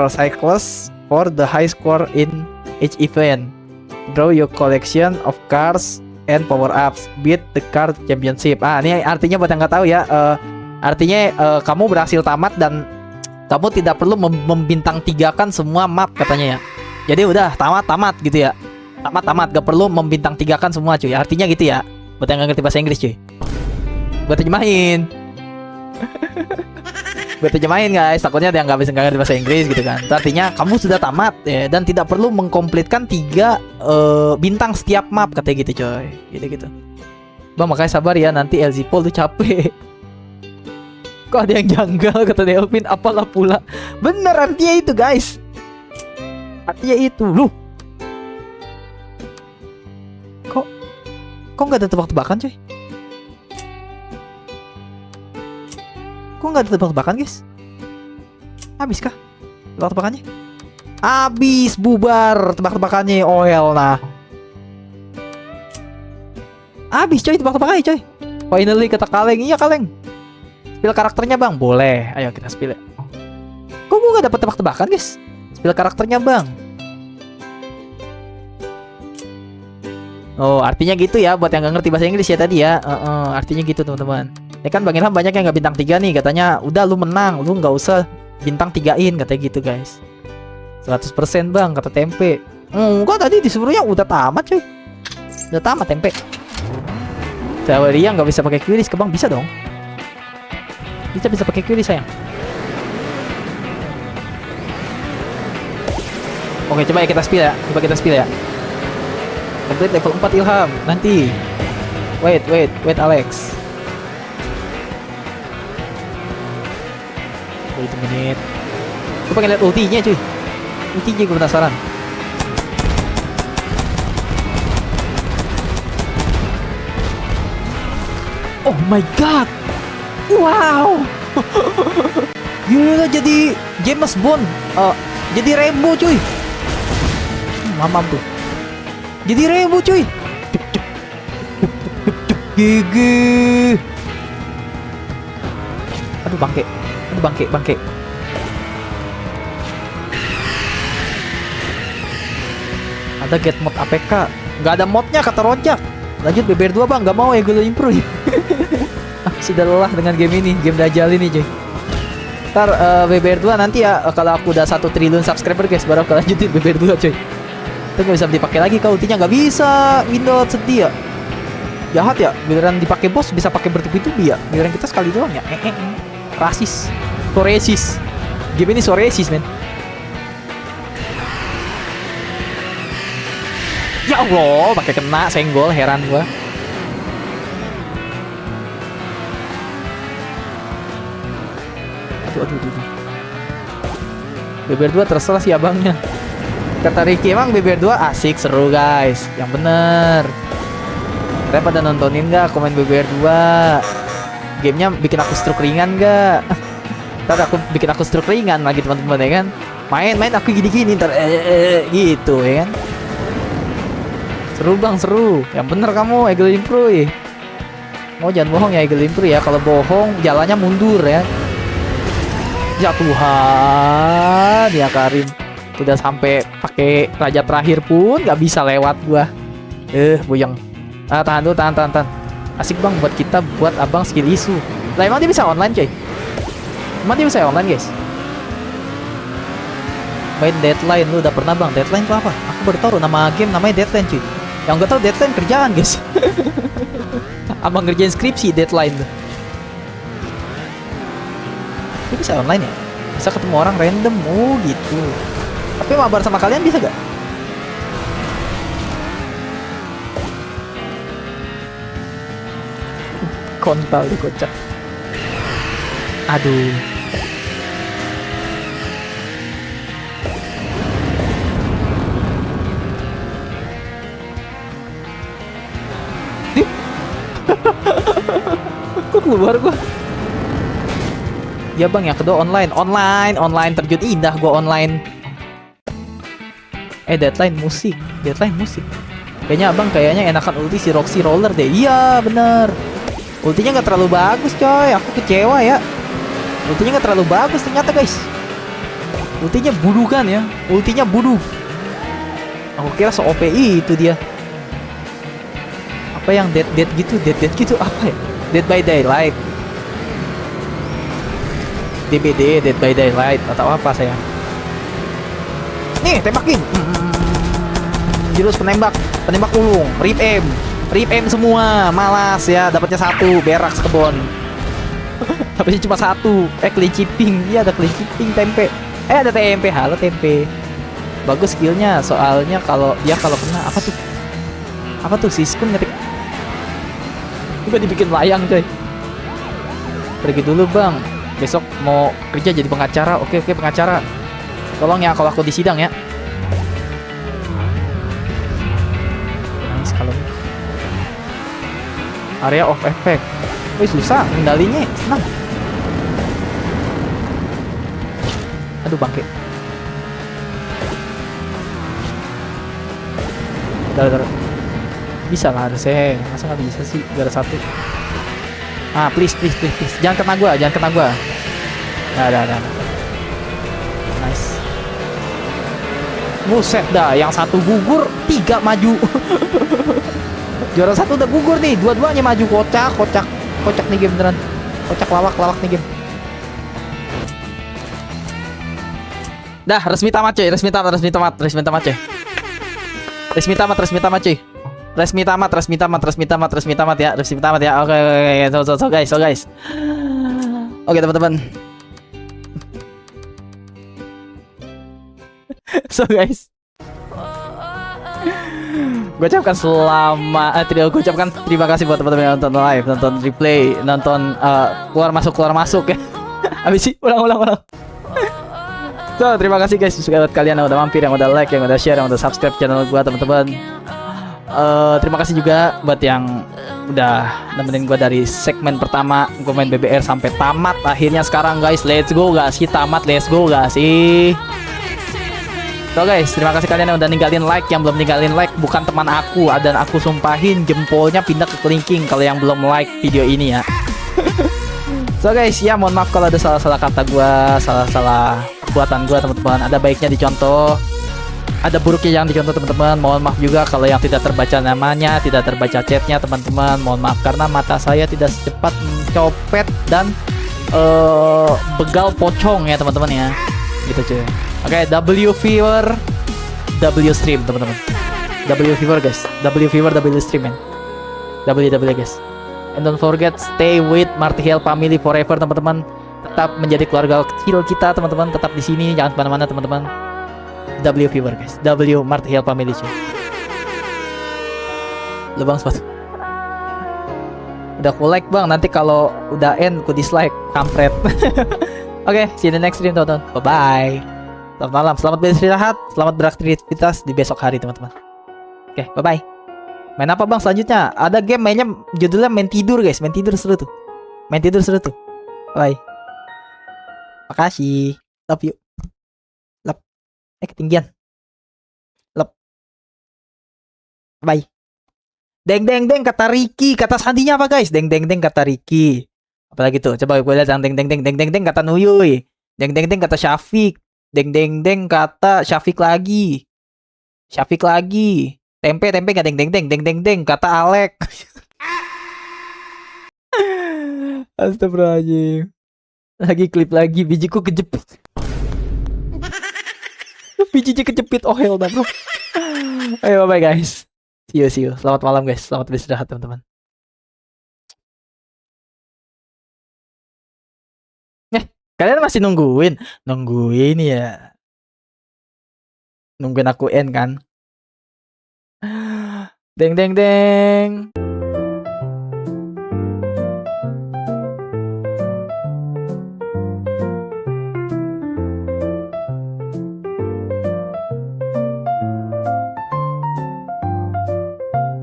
Cycles for the high score in each event. Draw your collection of cars and power ups. Beat the car championship. Ini artinya buat yang nggak tahu ya. Artinya kamu berhasil tamat dan kamu tidak perlu membintang tigakan semua map katanya ya. Jadi udah tamat gitu ya. Tamat gak perlu membintang tigakan semua cuy. Artinya gitu ya. Buat yang gak ngerti bahasa Inggris cuy. Gue terjemahin. Gue terjemahin guys. Takutnya ada yang gak ngerti bahasa Inggris gitu kan. Itu artinya kamu sudah tamat ya, dan tidak perlu mengkomplitkan 3 bintang setiap map katanya gitu coy. Gitu. Bang makanya sabar ya, nanti LZ Paul tuh capek. Kok ada yang janggal kata Delvin, apalah pula. Bener artinya itu guys. Artinya itu. Loh. Kok nggak ada tebak-tebakan coy? Kok nggak ada tebak-tebakan guys? Habis kah tebak-tebakannya? Habis, bubar tebak-tebakannya. Oh hell nah. Habis coy tebak-tebakannya coy. Finally kata Kaleng. Iya Kaleng. Spill karakternya bang, boleh. Ayo kita spill ya. Kok gue gak dapet tebak-tebakan guys? Spill karakternya bang. Oh artinya gitu ya. Buat yang gak ngerti bahasa Inggris ya tadi ya. Artinya gitu teman-teman. Ini kan Bang Ilham banyak yang gak bintang 3 nih. Katanya udah lu menang, lu gak usah bintang 3-in. Katanya gitu guys. 100% bang kata Tempe. Enggak, tadi disuruhnya udah tamat cuy. Udah tamat Tempe. Dia gak bisa pakai QRIS ke bang, bisa dong. Bisa pakai QRIS sayang. Oke coba ya kita spill ya. Complete level 4 Ilham. Nanti Wait Alex. Wait a minute. Gue pengen lihat ultinya cuy. Ultinya gue penasaran. Oh my god. Wow. Gila jadi James Bond. Jadi Rambo cuy. Mamam tuh. Jadi Rambo cuy. Gigi. Aduh bangke. Ada get mod APK. Nggak ada modnya kata Rojak. Lanjut BBR 2 bang. Nggak mau ya gue improve. Sudah lelah dengan game ini, game Dajjal ini cuy. Ntar BBR 2 nanti ya, kalau aku udah 1 triliun subscriber guys, baru aku lanjutin BBR 2 cuy. Itu gak bisa dipakai lagi, kalau ultinya nggak bisa. Windows sedih ya. Jahat ya, giliran dipakai bos bisa pakai bertubi-tubi ya. Giliran kita sekali doang ya. Rasis. Soresis. Game ini soresis men. Ya Allah, pakai kena senggol, heran gua. Aduh. BBR 2 terserah sih abangnya. Kata Ricky emang BBR 2 asik, seru guys. Yang bener. Kalian pada nontonin gak komen BBR 2? Gamenya bikin aku stroke ringan gak? Ntar aku bikin aku stroke ringan lagi teman-teman ya kan. Main aku gini-gini ntar gitu ya kan. Seru bang, seru. Yang bener kamu Eagle Impro ya. Mau jangan bohong ya Eagle Impro ya. Kalau bohong jalannya mundur ya. Ya Tuhan ya Karim. Udah sampai pakai raja terakhir pun nggak bisa lewat gua. Boyang. Tahan tuh, tahan. Asik bang buat kita, buat abang skill isu. Lah emang dia bisa online coy? Emang dia bisa online guys? Main Deadline, lu udah pernah bang? Deadline itu apa? Aku baru tahu nama game namanya Deadline cuy. Yang gak tahu Deadline kerjaan guys. Abang ngerjain skripsi Deadline tuh. Dia bisa online ya? Bisa ketemu orang random, oh gitu. Tapi mabar sama kalian bisa gak? Kontal dikocak. Aduh. Kok keluar gua? Ya bang, yang kedua online terjun indah gua online. Deadline musik. Kayaknya enakan ulti si Roxy Roller deh. Iya bener. Ultinya nggak terlalu bagus coy. Aku kecewa ya. Ultinya nggak terlalu bagus ternyata guys. Ultinya budu kan ya. Ultinya budu. Aku kira se-OPI itu dia. Apa yang dead gitu? Dead gitu apa ya? Dead by Daylight. DBD, Dead by Daylight atau apa saya? Nih tembakin. Jurus penembak ulung, rip aim semua, malas ya, dapatnya satu, berak sekebon. Dapatnya cuma satu. Clean iya ada clean chipping tempe. Ada TMP, halo tempe. Bagus skillnya, soalnya kalau kena apa tuh siskun ngetik. Juga dibikin layang coy. Pergi dulu bang, besok mau kerja jadi pengacara. Oke pengacara. Tolong ya kalau aku di sidang ya. Nice kalau area of effect. Susah kendalinya, senang. Aduh bangke. Dar. Bisa lah harusnya. Masa nggak bisa sih? Gara satu. Please. Jangan kena gua. Nah. Nice. Buset dah, yang satu gugur, 3 maju. Juara satu udah gugur nih, dua-duanya maju. Kocak nih game beneran. Kocak lawak nih game. Dah, resmi tamat cuy. Resmi tamat cuy. Resmi tamat ya. Oke. So guys. Oke teman-teman. So guys, gue ucapkan terima kasih buat teman-teman yang nonton live, nonton replay, nonton keluar masuk ya. Habis sih ulang. So terima kasih guys buat kalian yang udah mampir, yang udah like, yang udah share, yang udah subscribe channel gue teman-teman. Terima kasih juga buat yang udah nemenin gue dari segmen pertama gue main BBR sampai tamat. Akhirnya sekarang guys, let's go gak sih tamat? Let's go gak sih? So guys, terima kasih kalian yang udah ninggalin like. Yang belum ninggalin like bukan teman aku, dan aku sumpahin jempolnya pindah ke kelingking kalau yang belum like video ini ya. So guys, ya mohon maaf kalau ada salah-salah kata gua, salah-salah buatan gua teman-teman. Ada baiknya dicontoh, ada buruknya jangan dicontoh teman-teman. Mohon maaf juga kalau yang tidak terbaca namanya, tidak terbaca chatnya teman-teman. Mohon maaf karena mata saya tidak secepat mencopet dan begal pocong ya teman-teman ya. Gitu cuy. Oke, W viewer, W stream teman-teman. W viewer guys, W viewer, W stream man. W guys. And don't forget stay with Marty Hill family forever teman-teman. Tetap menjadi keluarga kecil kita teman-teman. Tetap di sini, jangan kemana-mana teman-teman. W viewer guys, W Marty Hill family cuy. Lubang sepatu. Udah ku like bang, nanti kalau udah end ku dislike, kampret. Oke, see you in the next stream teman-teman. Bye bye. Selamat malam, selamat beristirahat, selamat beraktivitas di besok hari teman-teman. Oke, bye-bye. Main apa bang selanjutnya? Ada game mainnya judulnya main tidur guys, main tidur seru tuh. Main tidur seru tuh. Bye. Makasih. Love you. Love. Ketinggian. Love. Bye. Deng deng deng kata Ricky, kata sandinya apa guys? Deng deng deng kata Ricky. Apalagi tuh? Coba gue lihat yang deng deng deng deng deng deng kata Nuyuy. Deng deng deng kata Syafiq. Deng deng deng kata Syafiq lagi. Syafiq lagi. Tempe tempe gak deng deng deng deng deng deng kata Alek. Astagfirullahaladzim. Lagi klip lagi bijiku kejepit. Bijinya kejepit. Oh hell no bro. Ayo bye bye guys. See you. Selamat malam guys. Selamat beristirahat teman-teman. Kalian masih nungguin? Nungguin ya. Nungguin aku end kan? Deng deng deng.